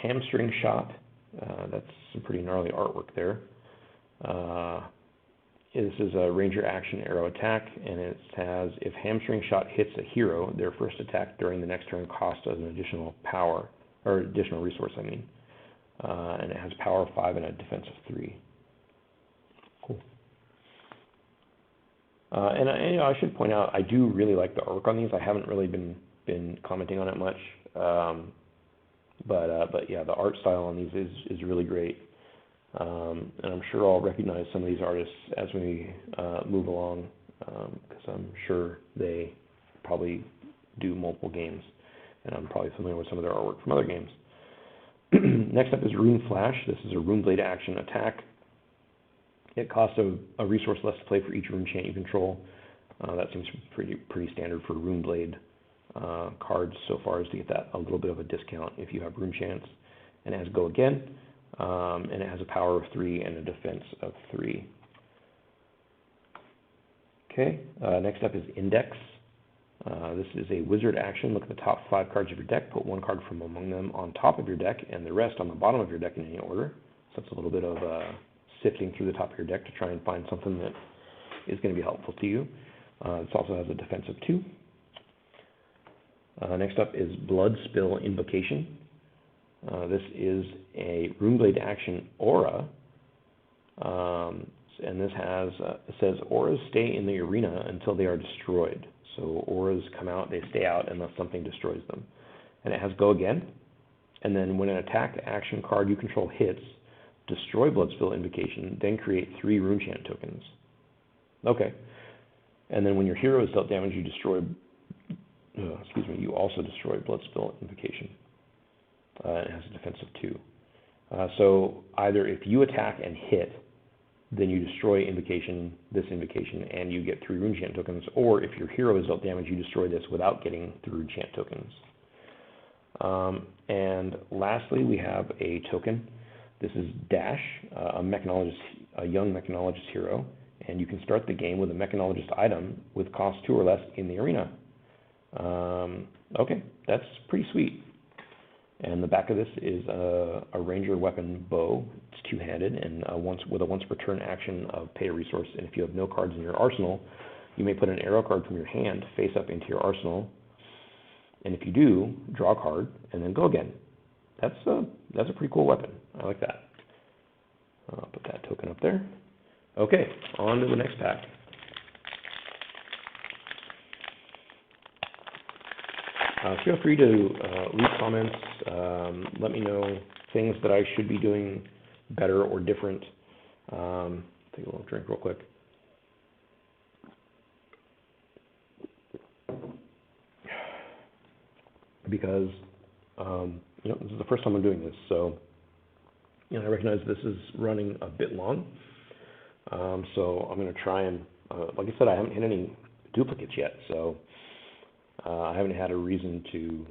Hamstring Shot. That's some pretty gnarly artwork there. This is a ranger action arrow attack, and it has, if Hamstring Shot hits a hero, their first attack during the next turn costs an additional power, or additional resource, I mean. And it has power 5 and a defense of 3. Cool. And I should point out, I do really like the artwork on these. I haven't really been commenting on it much. But yeah, the art style on these is really great. And I'm sure I'll recognize some of these artists as we move along, because I'm sure they probably do multiple games, and I'm probably familiar with some of their artwork from other games. Next up is Rune Flash. This is a Rune Blade action attack. It costs a resource less to play for each rune chant you control. That seems pretty standard for Rune Blade cards so far, as to get that a little bit of a discount if you have rune chants. And it has go again, and it has a power of 3 and a defense of 3. Okay, next up is Index. This is a wizard action. Look at the top 5 cards of your deck, put 1 card from among them on top of your deck, and the rest on the bottom of your deck in any order. So that's a little bit of sifting through the top of your deck to try and find something that is going to be helpful to you. This also has a defense of 2. Next up is Blood Spill Invocation. This is a Runeblade action aura, and this has, it says, auras stay in the arena until they are destroyed. So auras come out, they stay out unless something destroys them. And it has go again, and then when an attack action card you control hits, destroy Bloodspill Invocation, then create 3 rune chant tokens. Okay. And then when your hero is dealt damage, you destroy, you also destroy Bloodspill Invocation. It has a defense of 2. So either if you attack and hit, then you destroy this invocation, and you get 3 rune chant tokens, or if your hero is dealt damage, you destroy this without getting 3 rune chant tokens. And lastly, we have a token. This is Dash, a young Mechanologist hero, and you can start the game with a Mechanologist item with cost 2 or less in the arena. Okay, that's pretty sweet. And the back of this is a ranger weapon bow. It's 2-handed, and with a once per turn action of pay a resource. And if you have no cards in your arsenal, you may put an arrow card from your hand face up into your arsenal. And if you do, draw a card and then go again. That's a pretty cool weapon. I like that. I'll put that token up there. Okay, on to the next pack. Feel free to leave comments. Let me know things that I should be doing better or different. Take a little drink real quick. Because this is the first time I'm doing this, so I recognize this is running a bit long. So I'm going to try and, like I said, I haven't hit any duplicates yet, so I haven't had a reason to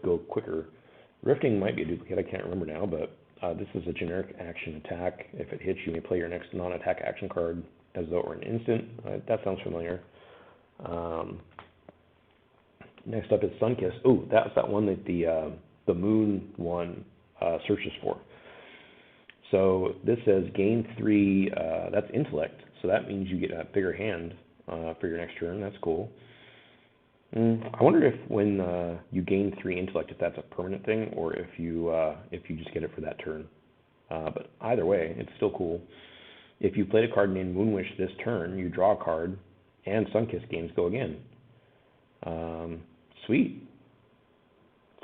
go quicker. Rifting might be a duplicate, I can't remember now, but this is a generic action attack. If it hits, you may play your next non-attack action card as though it were an instant. That sounds familiar. Next up is Sunkiss. Oh, that's that one that the Moon one searches for. So this says gain 3, that's intellect, so that means you get a bigger hand for your next turn. That's cool. I wonder if when you gain 3 intellect, if that's a permanent thing, or if you just get it for that turn. But either way, it's still cool. If you played a card named Moonwish this turn, you draw a card, and Sunkiss gains go again. Sweet.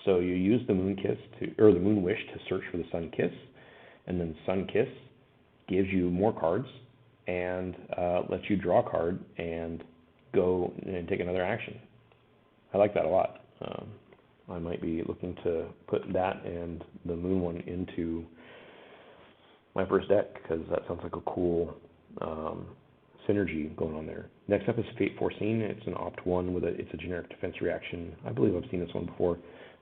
So you use the Moonwish to search for the Sunkiss, and then Sunkiss gives you more cards and lets you draw a card and go and take another action. I like that a lot. I might be looking to put that and the Moon one into my first deck because that sounds like a cool synergy going on there. Next up is Fate Foreseen. It's an opt 1 with it's a generic defense reaction. I believe I've seen this one before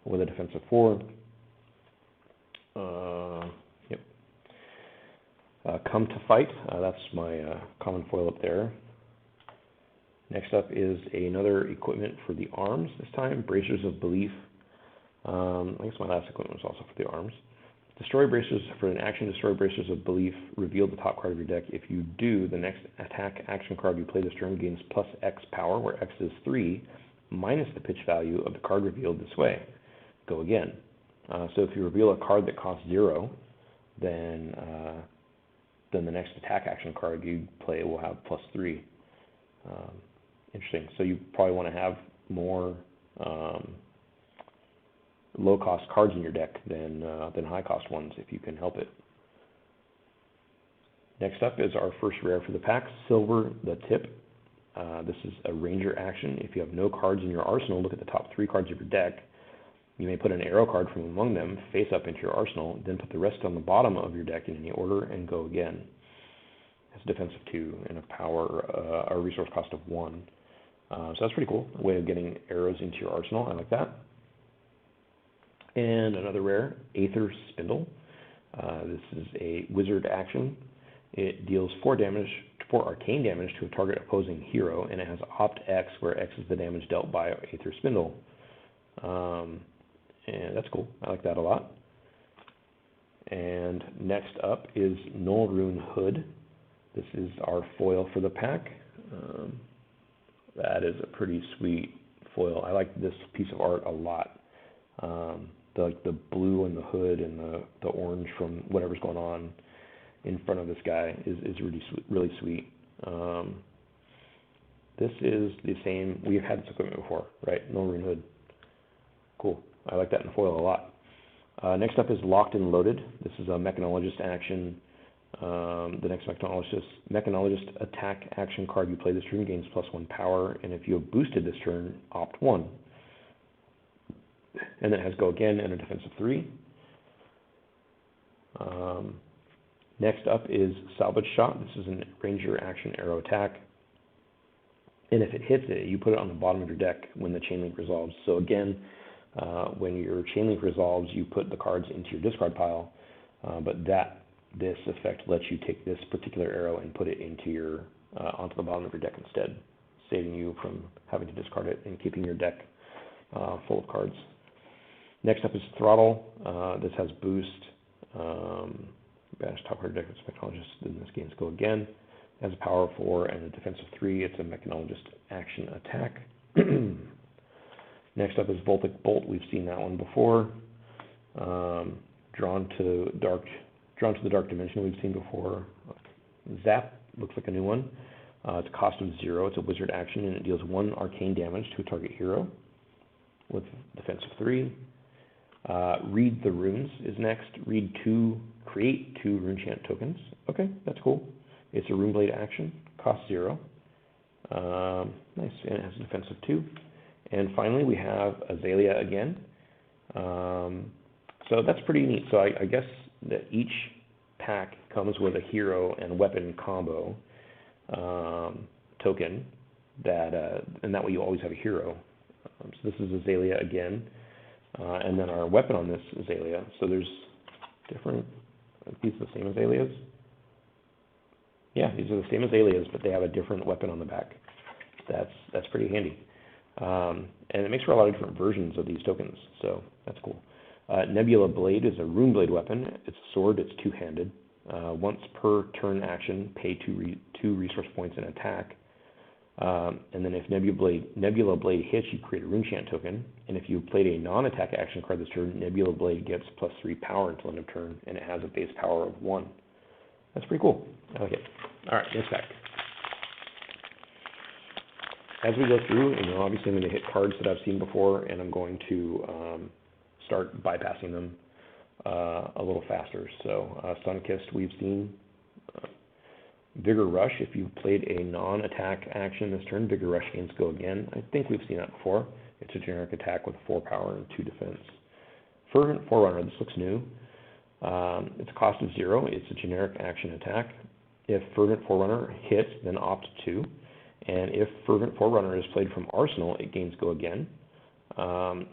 with a defense of 4. Yep. Come to Fight. That's my common foil up there. Next up is another equipment for the arms this time, Bracers of Belief. I guess my last equipment was also for the arms. Destroy Bracers, for an action, destroy Bracers of Belief, reveal the top card of your deck. If you do, the next attack action card you play this turn gains plus X power, where X is 3, minus the pitch value of the card revealed this way. Go again. So if you reveal a card that costs 0, then the next attack action card you play will have plus 3. Interesting. So you probably want to have more low-cost cards in your deck than high-cost ones if you can help it. Next up is our first rare for the pack, Silver the Tip. This is a ranger action. If you have no cards in your arsenal, look at the top 3 cards of your deck. You may put an arrow card from among them face up into your arsenal, then put the rest on the bottom of your deck in any order and go again. It's a defense of 2 and a power, a resource cost of 1. So that's pretty cool. A way of getting arrows into your arsenal. I like that. And another rare, Aether Spindle. This is a wizard action. It deals 4 arcane damage to a target opposing hero, and it has Opt X, where X is the damage dealt by Aether Spindle. And that's cool. I like that a lot. And next up is Null Rune Hood. This is our foil for the pack. That is a pretty sweet foil. I like this piece of art a lot. The blue and the hood and the orange from whatever's going on in front of this guy is really sweet. This is the same. We've had this equipment before, right? Null Rune Hood. Cool. I like that in the foil a lot. Next up is Locked and Loaded. This is a Mechanologist action. The next Mechanologist attack action card you play this turn gains +1 power, and if you have boosted this turn, opt 1. And then it has go again and a defense of 3. Next up is Salvage Shot. This is a ranger action arrow attack. And if it hits it, you put it on the bottom of your deck when the chain link resolves. So again, when your chain link resolves, you put the cards into your discard pile, but this effect lets you take this particular arrow and put it into your onto the bottom of your deck instead, saving you from having to discard it and keeping your deck full of cards. Next up is Throttle. This has boost. Banish top card deck with Mechanologist. Then this gains go again. It has a power of 4 and a defense of 3. It's a Mechanologist action attack. Next up is Voltic Bolt. We've seen that one before. Drawn to the Dark Dimension. We've seen before. Zap looks like a new one. It's a cost of 0. It's a wizard action, and it deals 1 arcane damage to a target hero with defense of 3. Read the Runes is next. Create 2 Runechant tokens. Okay, that's cool. It's a Runeblade action, cost 0. Nice, and it has a defense of 2. And finally, we have Azalea again. So that's pretty neat. So I guess that each pack comes with a hero and weapon combo token, and that way you always have a hero. So this is Azalea again. And then our weapon on this Azalea. So there's different, these are the same Azaleas? Yeah, these are the same Azaleas, but they have a different weapon on the back. That's pretty handy. And it makes for a lot of different versions of these tokens, so that's cool. Nebula Blade is a rune blade weapon. It's a sword, it's two-handed. Once per turn action, pay two resource points and attack. And then if Nebula Blade hits, you create a rune chant token. And if you played a non-attack action card this turn, Nebula Blade gets +3 power until end of turn, and it has a base power of 1. That's pretty cool. I like it. All right, next pack. As we go through, obviously I'm going to hit cards that I've seen before, and I'm going to start bypassing them a little faster. So Sunkissed we've seen. Vigor Rush, if you've played a non-attack action this turn, Vigor Rush gains Go Again. I think we've seen that before. It's a generic attack with 4 power and 2 defense. Fervent Forerunner, this looks new. It's a cost of 0. It's a generic action attack. If Fervent Forerunner hits, then opt 2. And if Fervent Forerunner is played from Arsenal, it gains Go Again.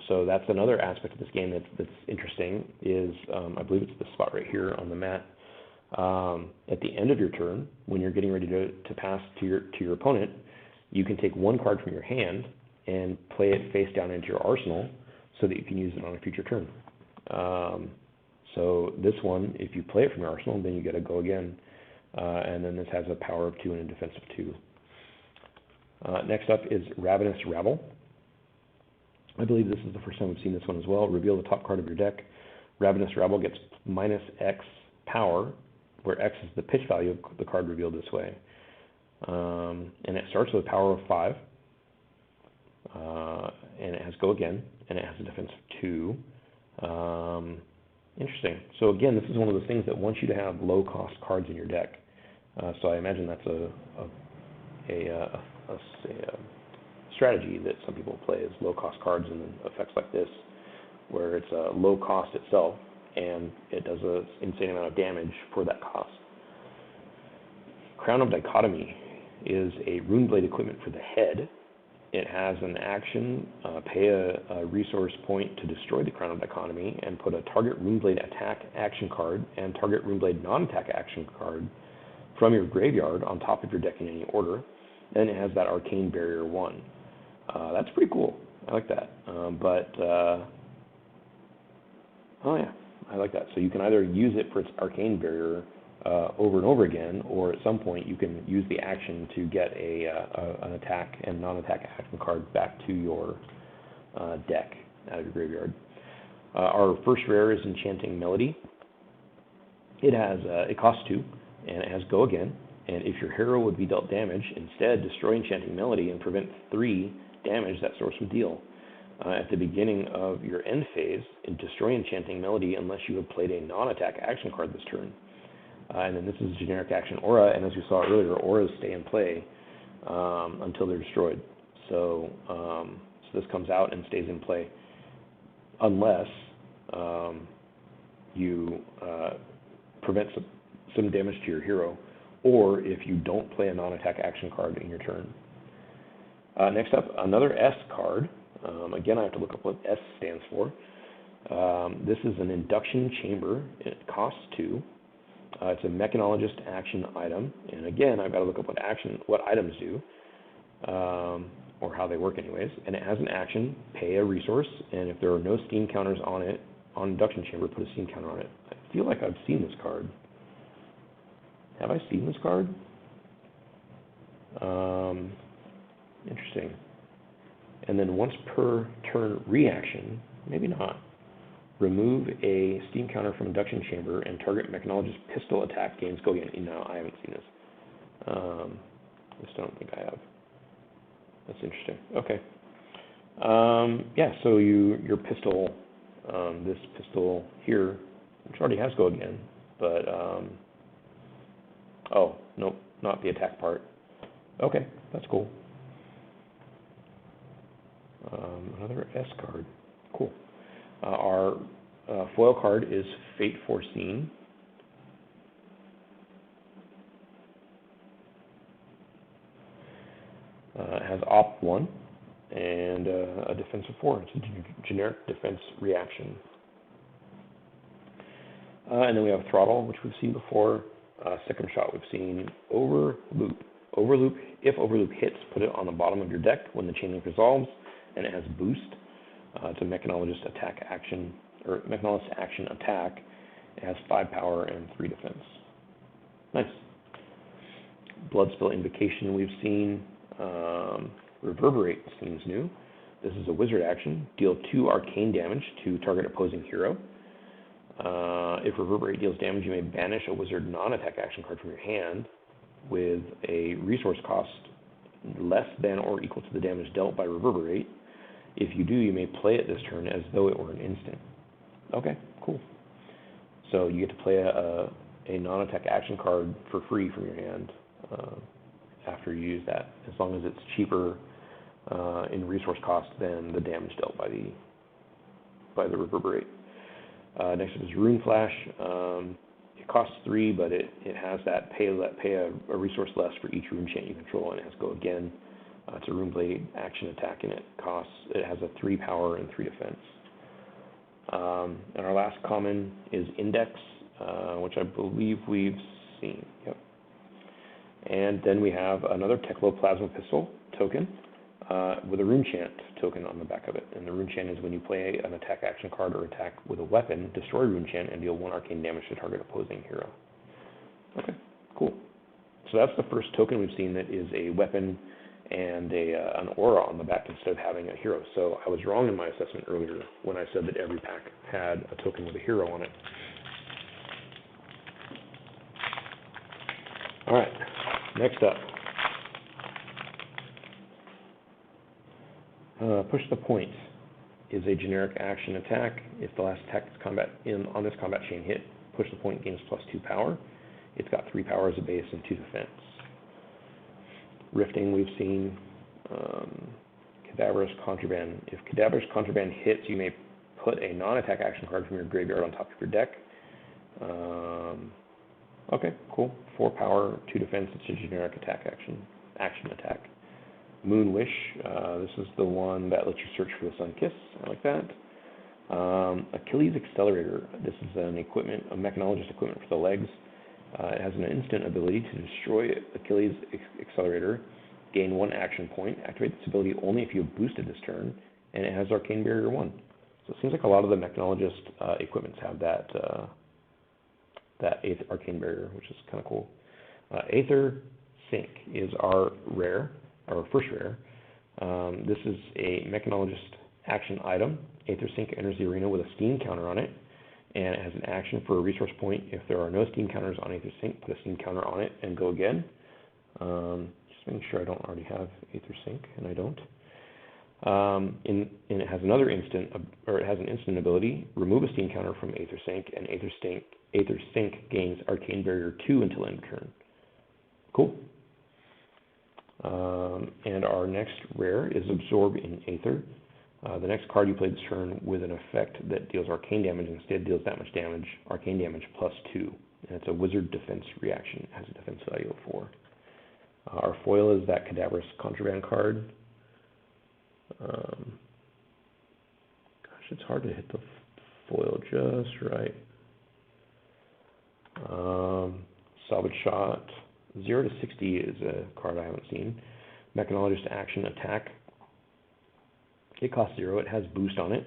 So that's another aspect of this game that's interesting, is I believe it's this spot right here on the mat. At the end of your turn, when you're getting ready to pass to your opponent, you can take 1 card from your hand and play it face down into your arsenal so that you can use it on a future turn. So this one, if you play it from your arsenal, then you get a Go Again, and then this has a power of 2 and a defense of 2. Next up is Ravenous Rabble. I believe this is the first time we've seen this one as well. Reveal the top card of your deck. Ravenous Rabble gets -X power, where X is the pitch value of the card revealed this way. And it starts with a power of 5, and it has Go Again, and it has a defense of 2. Interesting. So again, this is one of those things that wants you to have low-cost cards in your deck. So I imagine that's a strategy that some people play, is low-cost cards and then effects like this, where it's a low cost itself, and it does an insane amount of damage for that cost. Crown of Dichotomy is a rune blade equipment for the head. It has an action, pay a resource point to destroy the Crown of Dichotomy, and put a target rune blade attack action card and target rune blade non-attack action card from your graveyard on top of your deck in any order. Then it has that Arcane Barrier 1. That's pretty cool. I like that. Oh yeah, I like that. So you can either use it for its Arcane Barrier over and over again, or at some point you can use the action to get an attack and non-attack action card back to your deck out of your graveyard. Our first rare is Enchanting Melody. It costs 2, and it has Go Again. And if your hero would be dealt damage, instead destroy Enchanting Melody and prevent 3 damage that source would deal. At the beginning of your end phase, destroy Enchanting Melody unless you have played a non-attack action card this turn. And then this is a generic action aura, and as we saw earlier, auras stay in play until they're destroyed. So this comes out and stays in play unless you prevent some damage to your hero, or if you don't play a non-attack action card in your turn. Next up, another S card. Again, I have to look up what S stands for. This is an Induction Chamber. It costs 2. It's a Mechanologist action item. And again, I've got to look up what items do, or how they work anyways. And it has an action, pay a resource, and if there are no steam counters on it, on Induction Chamber, put a steam counter on it. I feel like I've seen this card. Have I seen this card? Interesting. And then once per turn reaction, maybe not, remove a steam counter from Induction Chamber and target Mechanologist pistol attack gains Go Again. No, I haven't seen this. I just don't think I have. That's interesting. Okay. Yeah, so your pistol, this pistol here, which already has Go Again, but oh, nope, not the attack part. Okay, that's cool. Another S card. Cool. Our foil card is Fate Foreseen. It has Op 1. and a defense of 4. It's a generic defense reaction. And then we have Throttle, which we've seen before. Second Shot, we've seen Overloop. Overloop, if Overloop hits, put it on the bottom of your deck when the chain link resolves, and it has Boost. It's a Mechanologist attack action, or Mechanologist action attack. It has 5 power and 3 defense. Nice. Bloodspill Invocation we've seen. Reverberate seems new. This is a wizard action. Deal 2 arcane damage to target opposing hero. If Reverberate deals damage, you may banish a wizard non-attack action card from your hand with a resource cost less than or equal to the damage dealt by Reverberate. If you do, you may play it this turn as though it were an instant. Okay, cool. So you get to play a non-attack action card for free from your hand after you use that, as long as it's cheaper in resource cost than the damage dealt by the Reverberate. Next up is Rune Flash. It costs 3, but it has that pay a resource less for each rune chant you control, and it has Go Again. It's a Rune Blade action attack, and it has a 3 power and 3 defense. And our last common is Index, which I believe we've seen. Yep. And then we have another Teklo Plasma Pistol token with a Rune Chant token on the back of it. And the Rune Chant is when you play an attack action card or attack with a weapon, destroy Rune Chant and deal 1 arcane damage to target opposing hero. Okay, cool. So that's the first token we've seen that is a weapon and an aura on the back instead of having a hero. So I was wrong in my assessment earlier when I said that every pack had a token with a hero on it. All right, next up. Push the Point is a generic action attack. If the last attack on this combat chain hit, Push the Point gains +2 power. It's got 3 power as a base and 2 defense. Rifting we've seen. Cadaverous Contraband. If Cadaverous Contraband hits, you may put a non-attack action card from your graveyard on top of your deck. Okay, cool. 4 power, 2 defense. It's a generic action attack. Moon Wish. This is the one that lets you search for the Sun Kiss. I like that. Achilles Accelerator. This is a Mechanologist equipment for the legs. It has an instant ability to destroy Achilles Accelerator, gain 1 action point, activate this ability only if you have boosted this turn, and it has Arcane Barrier 1. So it seems like a lot of the Mechanologist equipments have that Arcane Barrier, which is kind of cool. Aether Sync is our first rare. This is a Mechanologist action item. Aether Sync enters the arena with a Steam counter on it, and it has an action for a resource point. If there are no Steam counters on Aether Sync, put a Steam counter on it and go again. Just making sure I don't already have Aether Sync, and I don't. And it has another instant, it has an instant ability. Remove a Steam counter from Aether Sync, and Aether Sync gains Arcane Barrier 2 until end turn. Cool. And our next rare is Absorb in Aether. The next card you play this turn with an effect that deals arcane damage instead deals that much damage, arcane damage +2. And it's a wizard defense reaction. It has a defense value of 4. Our foil is that Cadaverous Contraband card. Gosh, it's hard to hit the foil just right. Salvage Shot. 0 to 60 is a card I haven't seen. Mechanologist action attack. It costs 0. It has boost on it.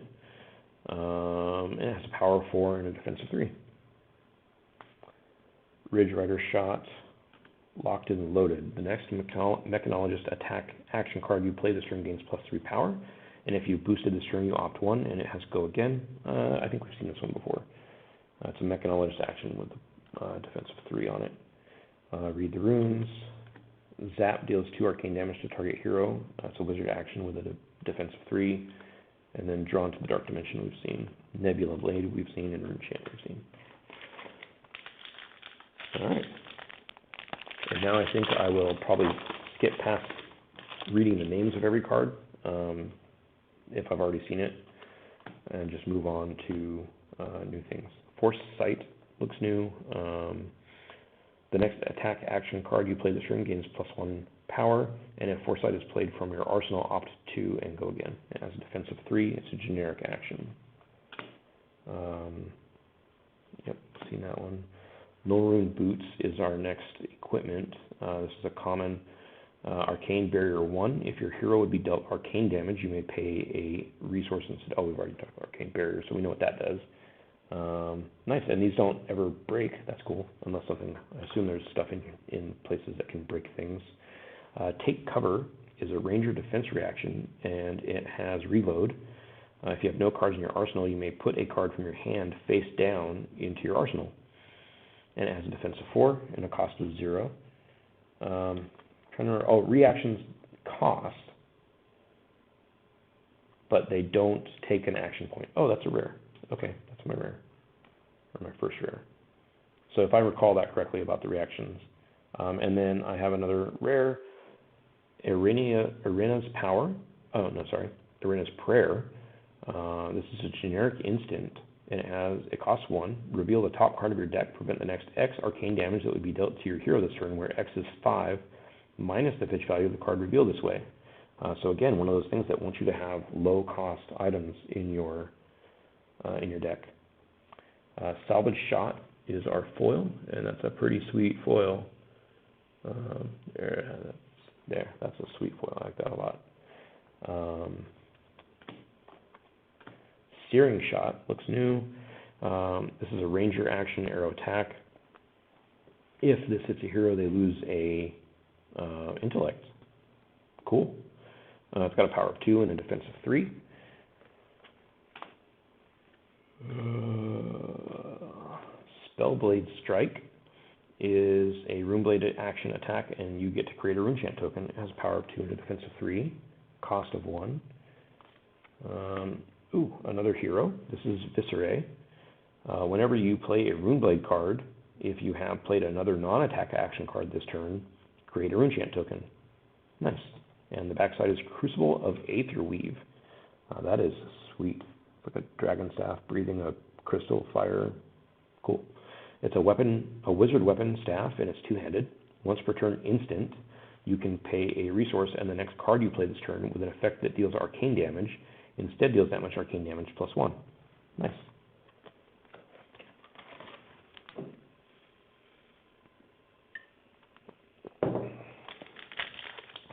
And it has a power of 4 and a defense of 3. Ridge Rider Shot. Locked and Loaded. The next Mechanologist attack action card you play this turn gains +3 power. And if you boosted this turn, you opt 1, and it has Go Again. I think we've seen this one before. It's a Mechanologist action with a defense of 3 on it. Read the Runes. Zap deals 2 arcane damage to target hero. It's a wizard action with a defense of 3. And then Drawn to the Dark Dimension we've seen. Nebula Blade we've seen, and Rune Chant we've seen. Alright. And now I think I will probably skip past reading the names of every card, if I've already seen it, and just move on to new things. Force Sight looks new. The next attack action card you play this turn gains +1 power, and if Foresight is played from your arsenal, opt 2 and go again. It has a defense of 3. It's a generic action. Yep, seen that one. Null-Rune Boots is our next equipment. This is a common Arcane Barrier 1. If your hero would be dealt arcane damage, you may pay a resource instead. Oh, we've already talked about Arcane Barrier, so we know what that does. Nice, and these don't ever break. That's cool, unless something, I assume there's stuff in places that can break things. Take Cover is a ranger defense reaction, and it has reload. If you have no cards in your arsenal, you may put a card from your hand face down into your arsenal. And it has a defense of 4 and a cost of 0. Reactions cost, but they don't take an action point. Oh, that's a rare. Okay, that's my rare, or my first rare. So if I recall that correctly about the reactions. And then I have another rare, Irina's Power. Oh, no, sorry, Irina's Prayer. This is a generic instant, and it costs 1. Reveal the top card of your deck. Prevent the next X arcane damage that would be dealt to your hero this turn, where X is 5 minus the pitch value of the card revealed this way. So again, one of those things that wants you to have low-cost items in your deck. Salvage Shot is our foil, and that's a pretty sweet foil. That's a sweet foil. I like that a lot. Searing Shot looks new. This is a ranger action, arrow attack. If this hits a hero, they lose a intellect. Cool. It's got a power of 2 and a defense of 3. Spellblade Strike is a Runeblade action attack, and you get to create a Runechant token. It has a power of 2 and a defense of 3, cost of 1. Another hero. This is Viscerae. Whenever you play a Runeblade card, if you have played another non-attack action card this turn, create a Runechant token. Nice. And the backside is Crucible of Aetherweave. That is sweet. It's like a dragon staff breathing a crystal fire. Cool. It's a wizard weapon staff, and it's 2-handed. Once per turn instant, you can pay a resource, and the next card you play this turn with an effect that deals arcane damage instead deals that much arcane damage plus 1. Nice.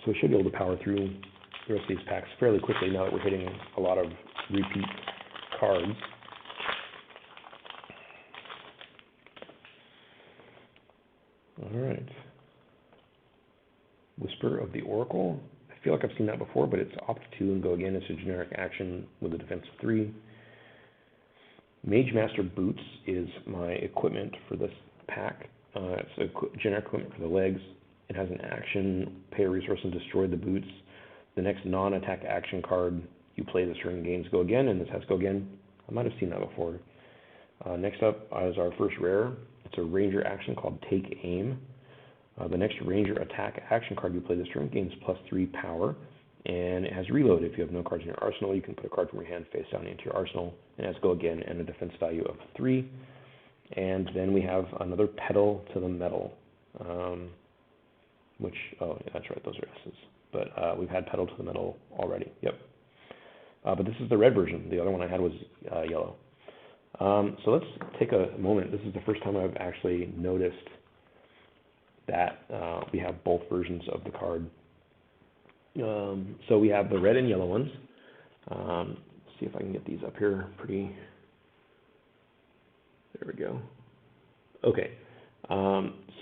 So we should be able to power through the rest of these packs fairly quickly now that we're hitting a lot of repeat cards. All right. Whisper of the Oracle. I feel like I've seen that before, but it's opt 2 and go again. It's a generic action with a defense of 3. Mage Master Boots is my equipment for this pack. It's a generic equipment for the legs. It has an action, pay a resource and destroy the boots. The next non-attack action card you play this turn gains go again, and this has go again. I might have seen that before. Next up is our first rare. It's a ranger action called Take Aim. The next ranger attack action card you play this turn gains plus 3 power, and it has reload. If you have no cards in your arsenal, you can put a card from your hand face down into your arsenal, and it has go again and a defense value of 3. And then we have another Pedal to the Metal. Which, oh, yeah, that's right, those are S's. But we've had Pedal to the Metal already, yep. But this is the red version. The other one I had was yellow. So let's take a moment. This is the first time I've actually noticed that we have both versions of the card. So we have the red and yellow ones. Let's see if I can get these up here pretty. There we go. Okay.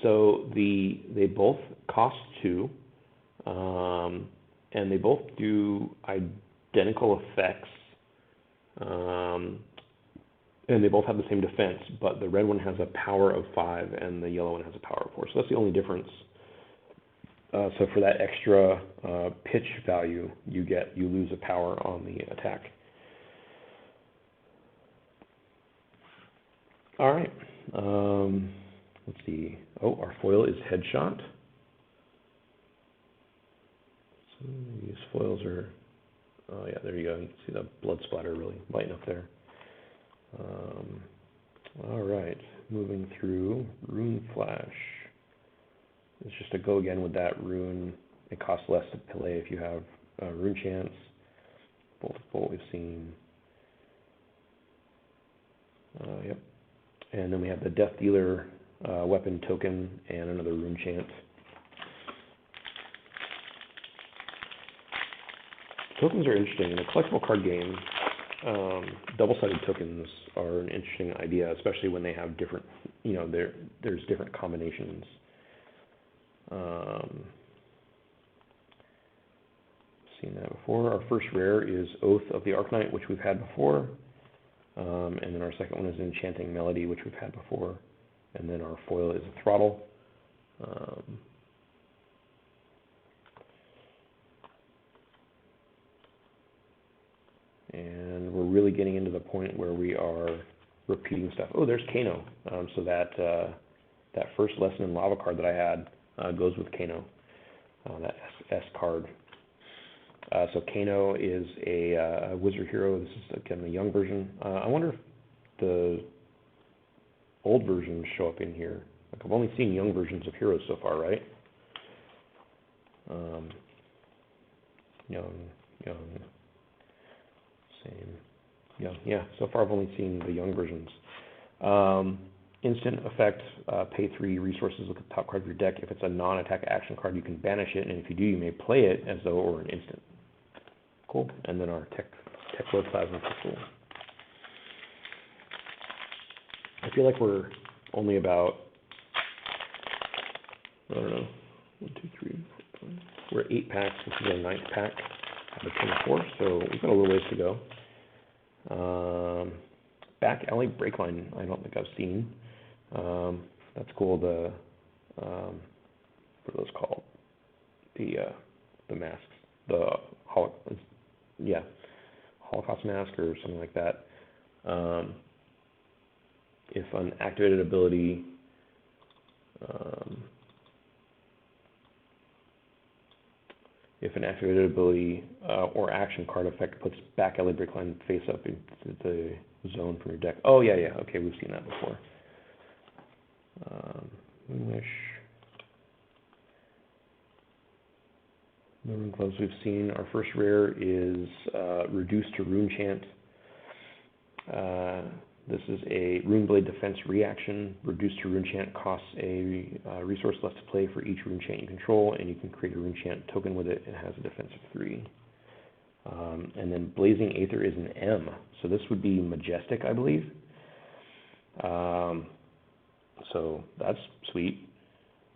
So they both cost 2, and they both do identical effects, and they both have the same defense, but the red one has a power of 5 and the yellow one has a power of 4. So that's the only difference. So for that extra pitch value, you lose a power on the attack. All right. Let's see. Oh, our foil is Headshot. So these foils are, oh yeah, there you go. You can see the blood splatter really lighting up there. All right, moving through Rune Flash. It's just a go again with that rune It costs less to play if you have Rune Chance, both what we've seen. Yep. And then we have the Death Dealer weapon token and another Rune Chant. Tokens are interesting. In a collectible card game, double-sided tokens are an interesting idea, especially when they have different, there's different combinations. Seen that before. Our first rare is Oath of the Arknight, which we've had before. And then our second one is Enchanting Melody, which we've had before. And then our foil is a Throttle. And we're really getting into the point where we are repeating stuff. Oh, there's Kano. So that first lesson in Lava card that I had goes with Kano, that S card. So Kano is a wizard hero. This is, again, the young version. I wonder if the old versions show up in here. Like, I've only seen young versions of heroes so far, right? Young, same. Young, yeah. So far, I've only seen the young versions. Instant effect, pay 3 resources, look at the top card of your deck. If it's a non-attack action card, you can banish it, and if you do, you may play it as though it were an instant. Cool. And then our Tech Lord Plasma Pistol. I feel like we're only about, I don't know, 1, 2, 3, 4, 5. We're at 8 packs. This is our 9th pack out of 24, so we've got a little ways to go. Back Alley Breakline, I don't think I've seen. That's cool. What are those called? The masks. The Holocaust mask or something like that. If an activated ability or action card effect puts Back Alley Breakline face up into the zone from your deck. Oh, yeah. Okay, we've seen that before. Moonwish. The Rune Gloves we've seen. Our first rare is Reduced to Rune Chant. This is a Runeblade Defense reaction. Reduced to Rune Chant costs a resource left to play for each Rune Chant you control, and you can create a Rune Chant token with it. It has a defense of 3. And then Blazing Aether is an M, so this would be Majestic, I believe. So that's sweet.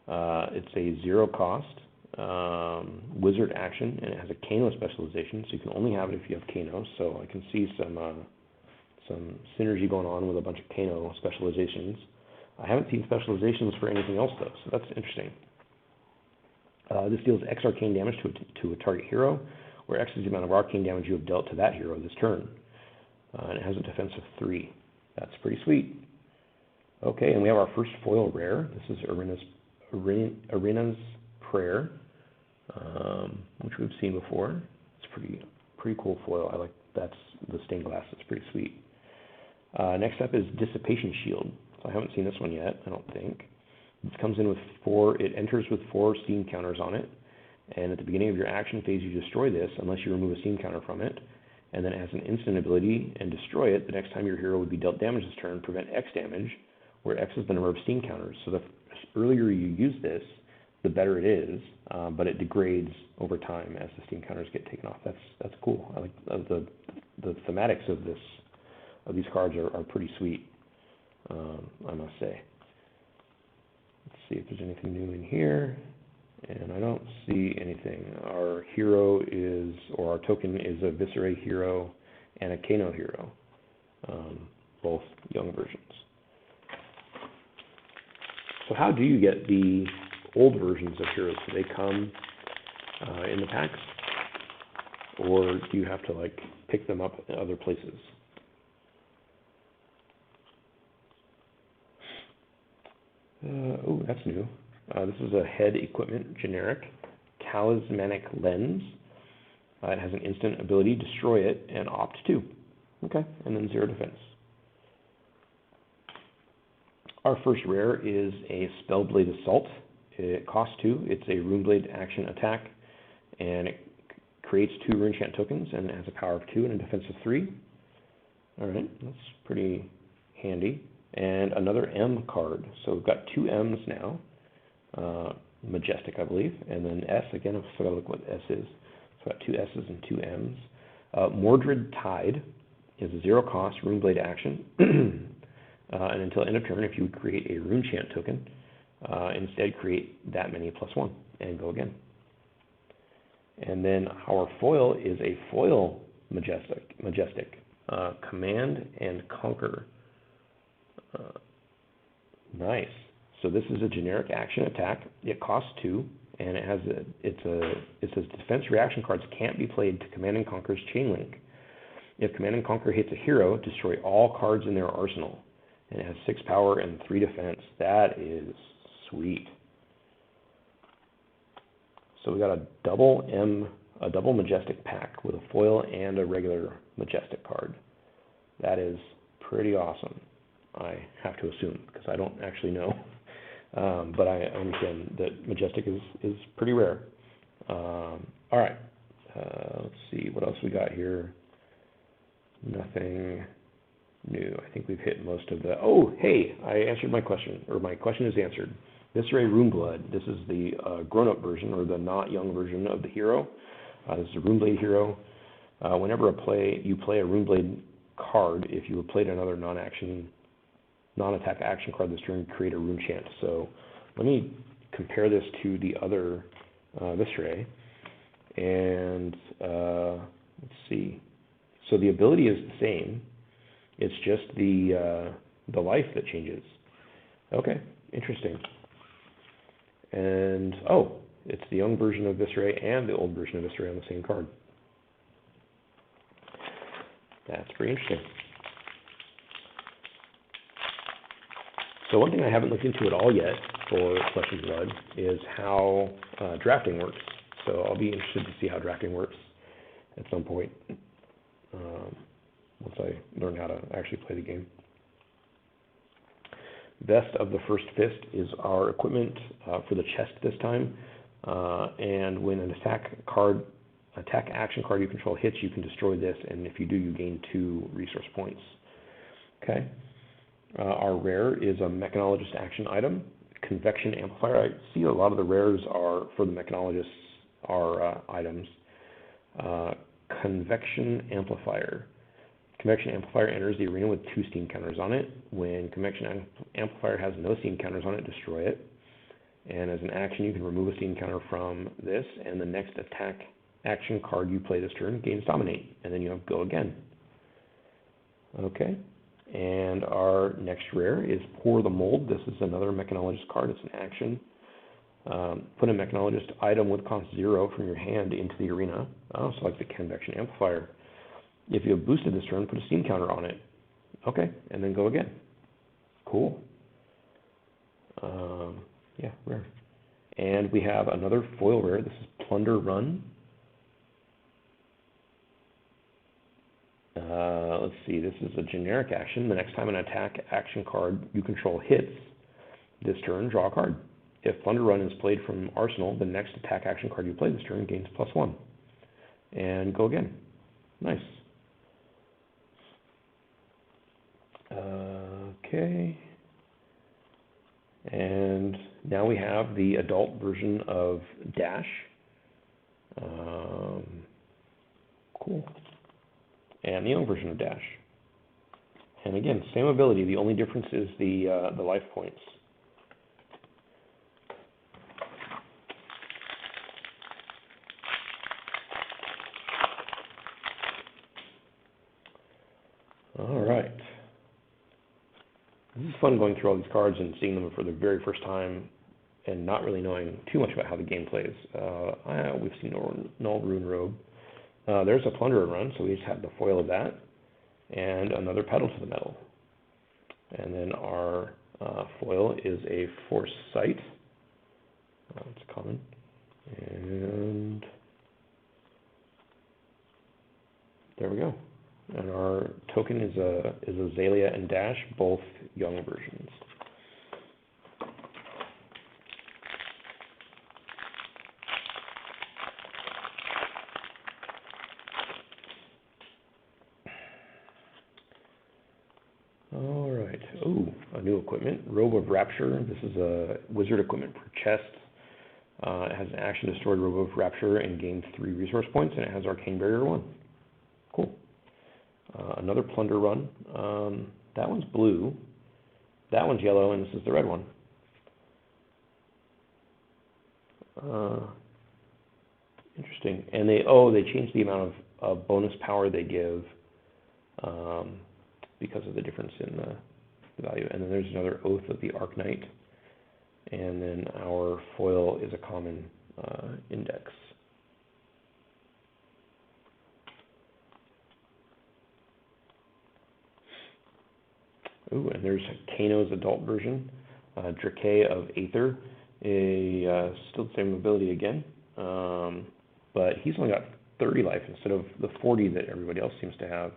It's a 0 cost wizard action, and it has a Kano specialization, so you can only have it if you have Kano. So I can see some synergy going on with a bunch of Kano specializations. I haven't seen specializations for anything else, though, so that's interesting. This deals X arcane damage to a target hero, where X is the amount of arcane damage you have dealt to that hero this turn. And it has a defense of 3. That's pretty sweet. Okay, and we have our first foil rare. This is Arena's Prayer, which we've seen before. It's pretty cool foil. I like that's the stained glass. It's pretty sweet. Next up is Dissipation Shield. So I haven't seen this one yet, I don't think. It comes in with 4. It enters with 4 steam counters on it. And at the beginning of your action phase, you destroy this unless you remove a steam counter from it. And then it has an instant ability, and destroy it the next time your hero would be dealt damage this turn, prevent X damage, where X is the number of steam counters. So the earlier you use this, the better it is, but it degrades over time as the steam counters get taken off. That's cool. I like the thematics of these cards are pretty sweet, I must say. Let's see if there's anything new in here. And I don't see anything. Our hero or our token is a Viscera hero and a Kano hero, both young versions. So how do you get the old versions of heroes? Do they come in the packs? Or do you have to pick them up in other places? Oh, that's new. This is a head equipment generic, Talismanic Lens. It has an instant ability, destroy it, and opt 2. Okay, and then 0 defense. Our first rare is a Spellblade Assault. It costs 2. It's a Runeblade action attack. and it creates 2 Runechant tokens, and it has a power of 2 and a defense of 3. All right, that's pretty handy. And another M card. So we've got 2 M's now. Majestic, I believe, and then S, again, I've still got to look what S is. So I've got 2 S's and 2 M's. Mordred Tide is a 0 cost Runeblade action. And until end of turn, if you create a Runechant token, instead create that many +1 and go again. And then our foil is a foil majestic. Command and Conquer. Nice. So this is a generic action attack. It costs 2, and it says defense reaction cards can't be played to Command and Conquer's Chain Link. If Command and Conquer hits a hero, destroy all cards in their arsenal. And it has 6 power and 3 defense. That is sweet. So we got a double majestic pack with a foil and a regular majestic card. That is pretty awesome, I have to assume, because I don't actually know. But I understand that majestic is pretty rare. All right, let's see what else we got here. Nothing new. I think we've hit most of the. Oh, hey, I answered my question, or my question is answered. Viscera Runeblood. This is the grown-up version, or the not young version of the hero. This is a Runeblade hero. Whenever you play a Runeblade card, if you have played another non-attack action card this turn, create a Runechant. So let me compare this to the other Viscera. And let's see. So the ability is the same. It's just the life that changes. Okay, interesting. And it's the young version of Viscera and the old version of Viscera on the same card. That's pretty interesting. So one thing I haven't looked into at all yet for Flesh and Blood is how drafting works. So I'll be interested to see how drafting works at some point once I learn how to actually play the game. Vest of the First Fist is our equipment for the chest this time. And when an attack action card you control hits, you can destroy this, and if you do, you gain 2 resource points. Okay. Our rare is a Mechanologist action item. Convection Amplifier. I see a lot of the rares are for the Mechanologists are items. Convection Amplifier. Convection Amplifier enters the arena with 2 steam counters on it. When Convection Amplifier has no steam counters on it, destroy it. And as an action, you can remove a steam counter from this, and the next attack action card you play this turn gains Dominate, and then you have Go again. Okay. And our next rare is Pour the Mold. This is another Mechanologist card. It's an action. Put a Mechanologist item with cost 0 from your hand into the arena. Oh, so like the Convection Amplifier. If you have boosted this turn, put a steam counter on it. Okay, and then go again. Cool. Yeah, rare. And we have another foil rare. This is Plunder Run. Let's see, this is a generic action. The next time an attack action card you control hits this turn, draw a card. If Plunder Run is played from Arsenal, the next attack action card you play this turn gains +1. And go again. Nice. Okay. And now we have the adult version of Dash. Cool. And the young version of Dash. And again, same ability. The only difference is the life points. All right. This is fun going through all these cards and seeing them for the very first time and not really knowing too much about how the game plays. We've seen Null Rune Robe. There's a Plunderer Run, so we just have the foil of that, and another Pedal to the Metal. And then our foil is a Foresight. It's common. And there we go. And our token is a Azalea and Dash, both young versions. new equipment. Robe of Rapture. This is a wizard equipment for chest. It has an action destroy Robe of Rapture and gain 3 resource points, and it has Arcane Barrier 1. Cool. Another Plunder run. That one's blue. That one's yellow, and this is the red one. Interesting. And they changed the amount of bonus power they give because of the difference in the value. And then there's another Oath of the Arc Knight. And then our foil is a common index. Ooh, and there's Kano's adult version, Drake of Aether, still the same ability again, but he's only got 30 life instead of the 40 that everybody else seems to have.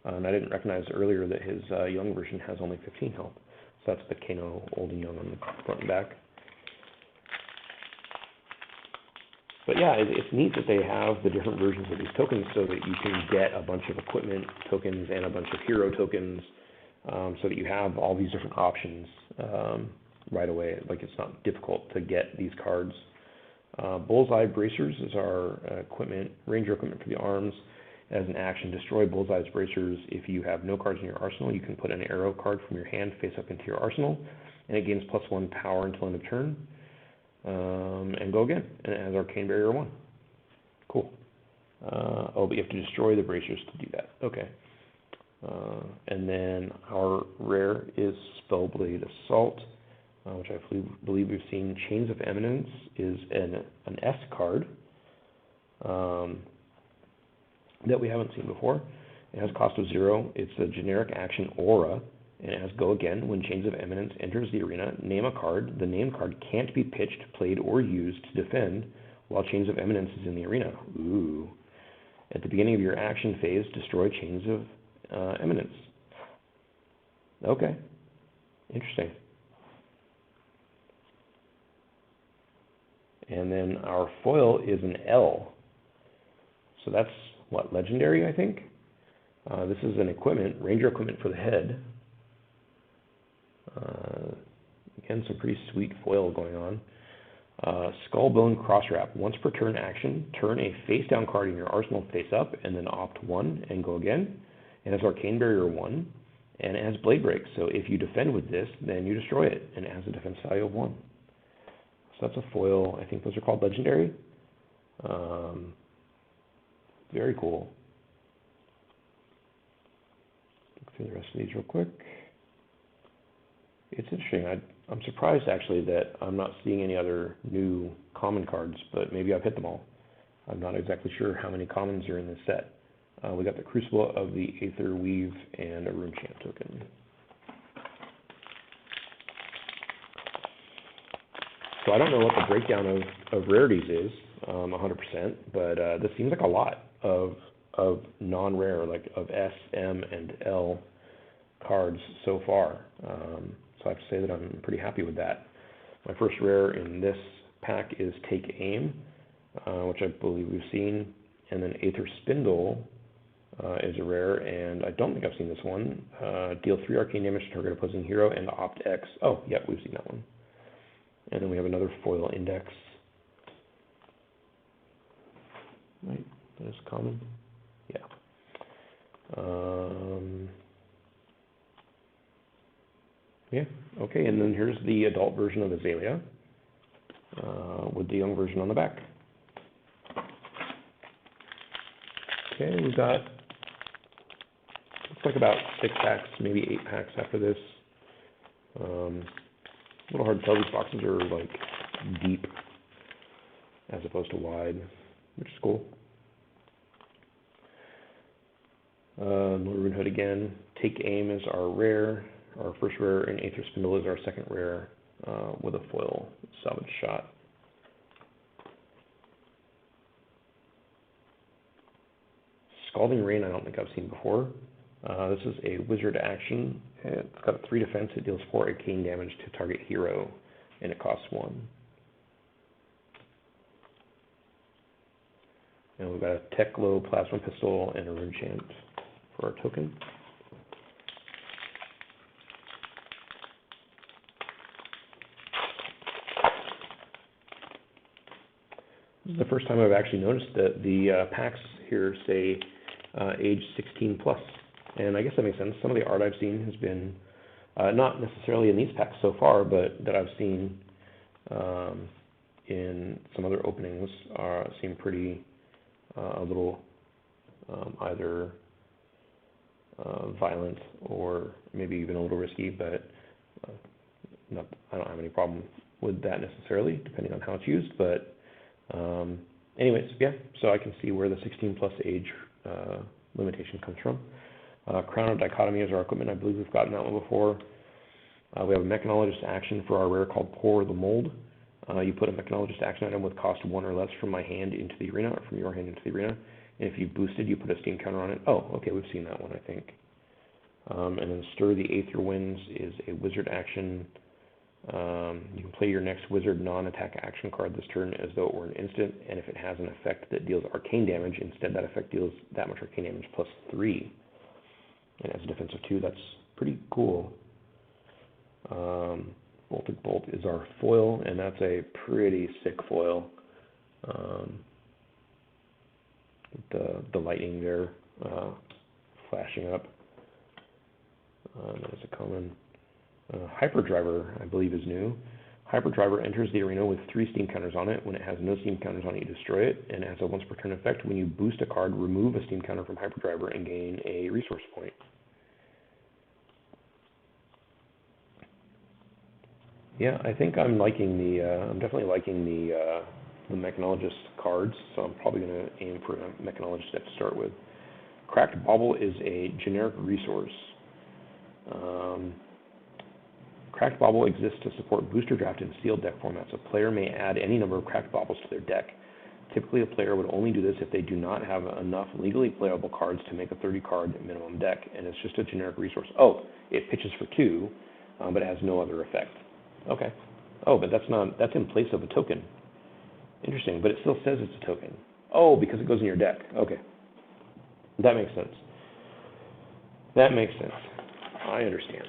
And I didn't recognize earlier that his young version has only 15 health. So that's the Kano old and young on the front and back. But yeah, it's neat that they have the different versions of these tokens so that you can get a bunch of equipment tokens and a bunch of hero tokens, so that you have all these different options right away. Like, it's not difficult to get these cards. Bullseye Bracers is our equipment, ranger equipment for the arms. As an action, destroy Bullseye's Bracers. If you have no cards in your arsenal, you can put an arrow card from your hand face up into your arsenal, and it gains +1 power until end of turn. And go again. And it has Arcane Barrier 1. Cool. But you have to destroy the Bracers to do that. Okay. And then our rare is Spellblade Assault, which I believe we've seen. Chains of Eminence is an S card that we haven't seen before. It has cost of 0. It's a generic action aura, and it has go again. When Chains of Eminence enters the arena, name a card. The named card can't be pitched, played, or used to defend while Chains of Eminence is in the arena. Ooh. At the beginning of your action phase, destroy Chains of Eminence. Okay. Interesting. And then our foil is an L. So that's, what, legendary, I think? This is an equipment, ranger equipment for the head. Again, some pretty sweet foil going on. Skullbone Crosswrap. Once per turn action, turn a face-down card in your arsenal face up, and then opt 1 and go again. It has Arcane Barrier 1, and it has Blade Break. So if you defend with this, then you destroy it, and it has a defense value of 1. So that's a foil. I think those are called legendary. Very cool. Look through the rest of these real quick. It's interesting. I'm surprised, actually, that I'm not seeing any other new common cards, but maybe I've hit them all. I'm not exactly sure how many commons are in this set. We got the Crucible of the Aether Weave and a Rune Champ token. So I don't know what the breakdown of rarities is, 100%, but this seems like a lot of non-rare, like of S, M, and L cards so far. So I have to say that I'm pretty happy with that. My first rare in this pack is Take Aim, which I believe we've seen, and then Aether Spindle is a rare, and I don't think I've seen this one. Deal 3 arcane damage to target opposing hero and opt X. Oh, yep, we've seen that one. And then we have another foil index. Right, that is common. Yeah. Yeah, okay, and then here's the adult version of Azalea with the young version on the back. Okay, we've got, looks like about 6 packs, maybe 8 packs after this. A little hard to tell, these boxes are like deep as opposed to wide, which is cool. Rune Hood again. Take Aim is our rare. Our first rare, and Aether Spindle is our second rare with a foil salvage shot. Scalding Rain I don't think I've seen before. This is a wizard action. It's got a 3 defense. It deals 4 arcane damage to target hero, and it costs 1. And we've got a Teklo Plasma Pistol and a Rune Champ for our token. This is the first time I've actually noticed that the packs here say age 16 plus. And I guess that makes sense. Some of the art I've seen has been, not necessarily in these packs so far, but that I've seen in some other openings seem pretty, a little either violent or maybe even a little risky, but I don't have any problem with that necessarily, depending on how it's used. But anyways, yeah, so I can see where the 16 plus age limitation comes from. Crown of Dichotomy is our equipment. I believe we've gotten that one before. We have a Mechanologist action for our rare called Pour the Mold. You put a Mechanologist action item with cost 1 or less from my hand into the arena, or from your hand into the arena. And if you boosted, you put a steam counter on it. Oh, okay, we've seen that one, I think. And then Stir the Aether Winds is a wizard action. You can play your next wizard non-attack action card this turn as though it were an instant, and if it has an effect that deals arcane damage, instead that effect deals that much arcane damage plus 3. And as a defense of 2, that's pretty cool. Voltic Bolt is our foil, and that's a pretty sick foil. The lightning there flashing up. That is a common. Hyperdriver, I believe, is new. Hyperdriver enters the arena with 3 steam counters on it. When it has no steam counters on it, you destroy it, and as a once per turn effect, when you boost a card, remove a steam counter from Hyperdriver and gain a resource point. Yeah, I think I'm liking the. I'm definitely liking the Mechanologist cards, so I'm probably going to aim for a Mechanologist deck to start with. Cracked Bauble is a generic resource. Cracked Bauble exists to support booster draft in sealed deck formats. A player may add any number of Cracked Baubles to their deck. Typically, a player would only do this if they do not have enough legally playable cards to make a 30-card minimum deck, and it's just a generic resource. Oh, it pitches for 2, but it has no other effect. Okay. Oh, but that's in place of a token. Interesting, but it still says it's a token. Oh, because it goes in your deck. Okay. That makes sense. That makes sense. I understand.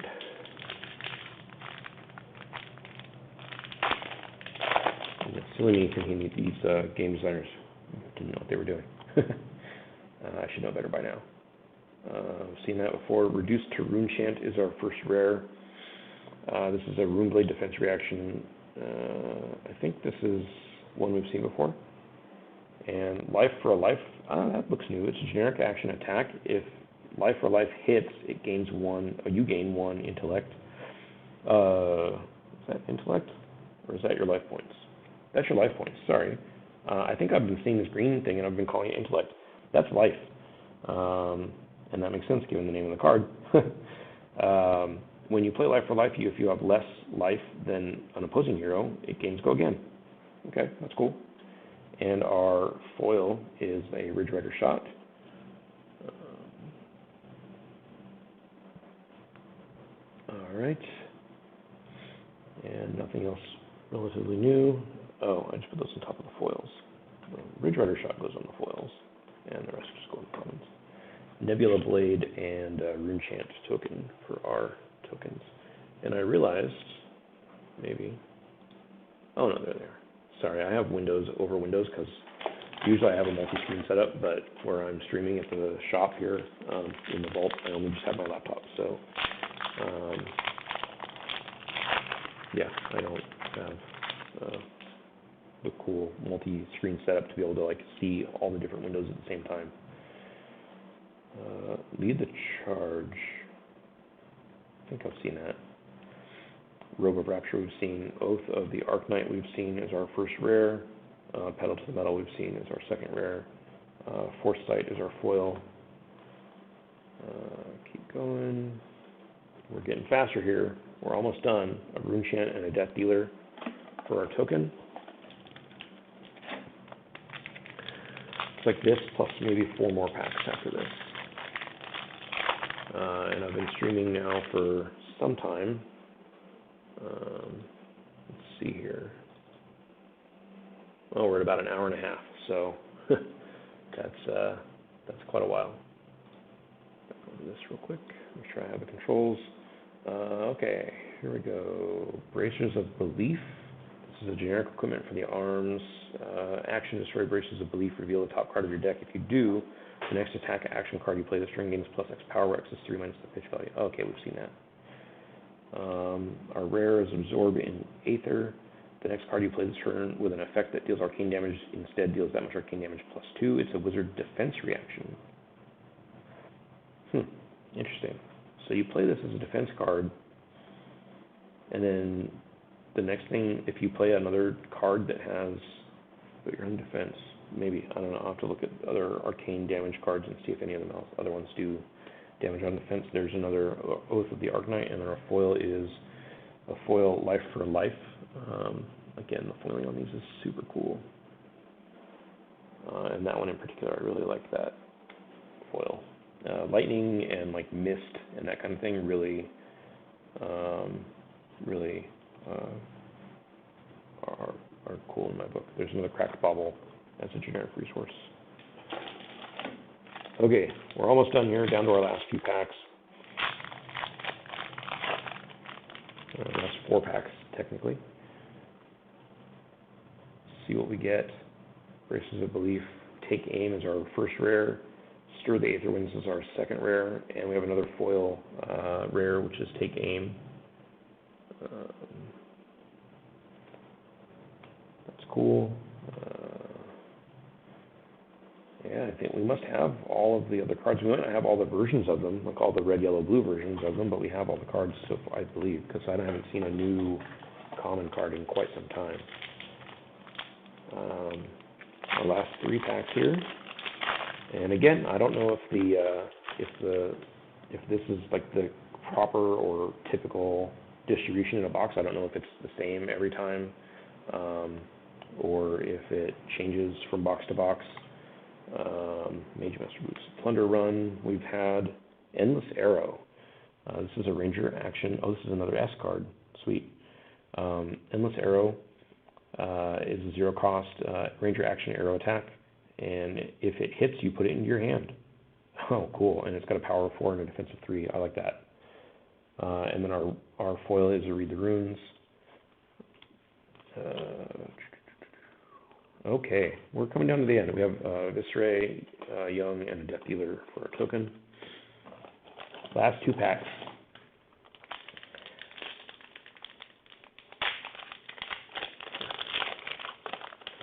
Silly me thinking these game designers didn't know what they were doing. I should know better by now. I've seen that before. Reduced to Rune Chant is our first rare. This is a Rune Blade defense reaction. I think this is one we've seen before. And Life for a Life, that looks new. It's a generic action attack. If Life for Life hits, it gains 1, or you gain 1 intellect. Is that intellect? Or is that your life points? That's your life points, sorry. I think I've been seeing this green thing and I've been calling it intellect. That's life. And that makes sense given the name of the card. When you play Life for Life, if you have less life than an opposing hero, it gains Go Again. Okay, that's cool. And our foil is a Ridge Rider Shot. All right. And nothing else relatively new. Oh, I just put those on top of the foils. Ridge Rider Shot goes on the foils, and the rest just go on the commons. Nebula Blade and Rune Chant token for our tokens. And I realized, maybe, oh no, they're there. Sorry, I have Windows over Windows because usually I have a multi-screen setup, but where I'm streaming at the shop here in the vault, I only just have my laptop. So, yeah, I don't have the cool multi-screen setup to be able to like see all the different windows at the same time. Lead the Charge. I think I've seen that. Robe of Rapture we've seen. Oath of the Arknight we've seen as our first rare. Pedal to the Metal we've seen as our second rare. Foresight is our foil. Keep going. We're getting faster here. We're almost done. A Rune Chant and a Death Dealer for our token. It's like this plus maybe 4 more packs after this. And I've been streaming now for some time. Let's see here. Oh, we're at about an hour and a half, so that's quite a while. Back over this real quick. Make sure I have the controls. Okay, here we go. Bracers of Belief. This is a generic equipment for the arms. Action, destroy braces of belief, reveal the top card of your deck. If you do, the next attack action card you play this turn gains +X power, X is 3 minus the pitch value. Okay, we've seen that. Our rare is absorb in Aether. The next card you play this turn with an effect that deals arcane damage instead deals that much arcane damage +2. It's a wizard defense reaction. Interesting. So you play this as a defense card, and then the next thing, if you play another card that has, but you're in defense, maybe, I don't know, I'll have to look at other arcane damage cards and see if any of them other ones do damage on defense. There's another Oath of the Arcanite, and then our foil is a foil life for life. Again, the foiling on these is super cool. And that one in particular, I really like that foil. Lightning and like mist and that kind of thing really are cool in my book. There's another cracked bauble as a generic resource. Okay, we're almost done here, down to our last few packs. Last 4 packs, technically. See what we get. Braces of Belief. Take Aim is our first rare. Stir the Aether Winds is our second rare. And we have another foil rare, which is Take Aim. That's cool. Yeah, I think we must have all of the other cards. We might not have all the versions of them, like all the red, yellow, blue versions of them, but we have all the cards, so I believe, because I haven't seen a new common card in quite some time. Our last 3 packs here, and again, I don't know if this is like the proper or typical distribution in a box. I don't know if it's the same every time, or if it changes from box to box. Mage Master Boots, Plunder Run. We've had Endless Arrow. This is a Ranger action. Oh, this is another S card. Sweet. Endless Arrow is a 0 cost Ranger action arrow attack, and if it hits, you put it into your hand. Oh, cool! And it's got a power of 4 and a defense of 3. I like that. And then our foil is a Read the Runes. Okay, we're coming down to the end. We have Viscera, Young, and a Death Dealer for our token. Last 2 packs.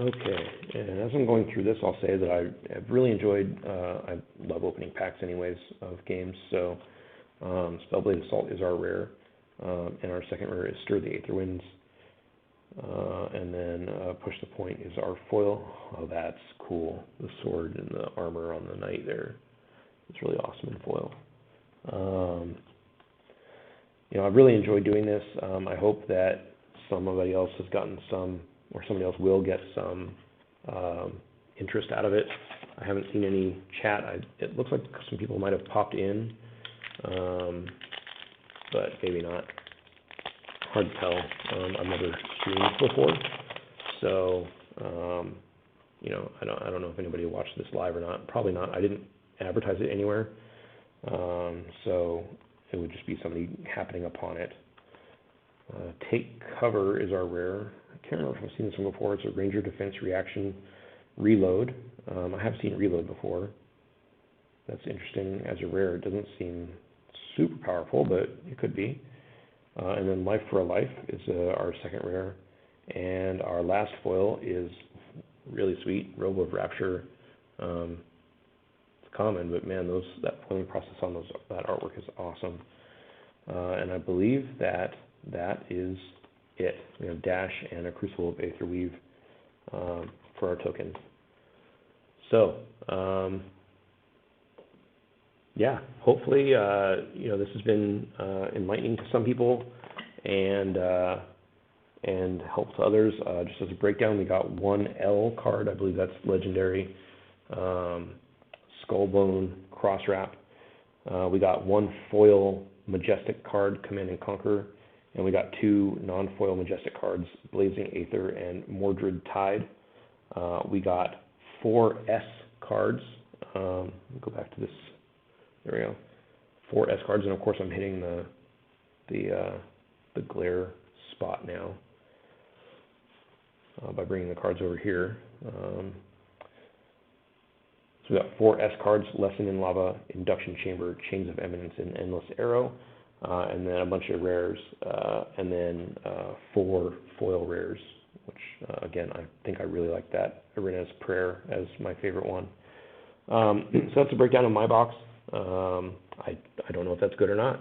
Okay, and as I'm going through this, I'll say that I've really enjoyed, I love opening packs anyways of games, so Spellblade Assault is our rare, and our second rare is Stir the Aether Winds. And then Push the Point is our foil. Oh, that's cool. The sword and the armor on the knight there. It's really awesome in foil. I've really enjoyed doing this. I hope that somebody else has gotten some, or somebody else will get some interest out of it. I haven't seen any chat. It looks like some people might have popped in, but maybe not. Hard to tell. I've never streamed before, so I don't know if anybody watched this live or not. Probably not. I didn't advertise it anywhere, so it would just be somebody happening upon it. Take Cover is our rare. I can't remember if I've seen this one before. It's a Ranger Defense Reaction Reload. I have seen Reload before. That's interesting as a rare. It doesn't seem super powerful, but it could be. And then Life for a Life is our second rare. And our last foil is really sweet, Robe of Rapture. It's common, but man, that foiling process on that artwork is awesome. And I believe that is it. We have Dash and a Crucible of Aetherweave for our token. So, yeah, hopefully, this has been enlightening to some people and help to others. Just as a breakdown, we got 1 L card. I believe that's legendary. Skullbone Crosswrap. We got 1 foil Majestic card, Command and Conquer. And we got 2 non-foil Majestic cards, Blazing Aether and Mordred Tide. We got 4 S cards. Go back to this. There we go. 4 S cards, and of course I'm hitting the glare spot now. by bringing the cards over here. So we got 4 S cards: Lesson in Lava, Induction Chamber, Chains of Eminence, and Endless Arrow, and then a bunch of rares, and then 4 foil rares, which again, I think I really like that. Arena's Prayer as my favorite one. So that's a breakdown of my box. I don't know if that's good or not.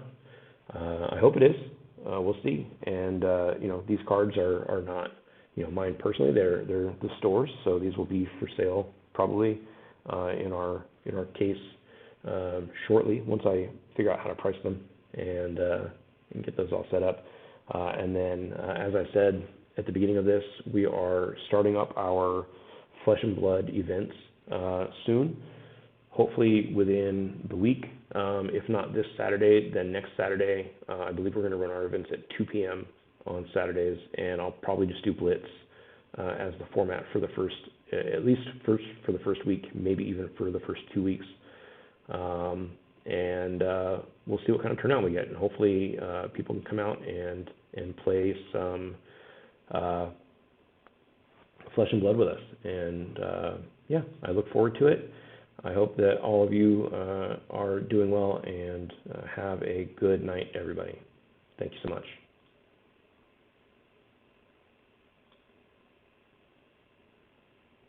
I hope it is. We'll see. And these cards are not mine personally. They're the stores, so these will be for sale probably in our case shortly, once I figure out how to price them and get those all set up. And then, as I said at the beginning of this, we are starting up our Flesh and Blood events soon, hopefully within the week. If not this Saturday, then next Saturday. I believe we're going to run our events at 2 p.m. on Saturdays, and I'll probably just do Blitz as the format for the first week, maybe even for the first 2 weeks. And we'll see what kind of turnout we get, and hopefully people can come out and play some Flesh and Blood with us. And yeah, I look forward to it. I hope that all of you are doing well, and have a good night, everybody. Thank you so much.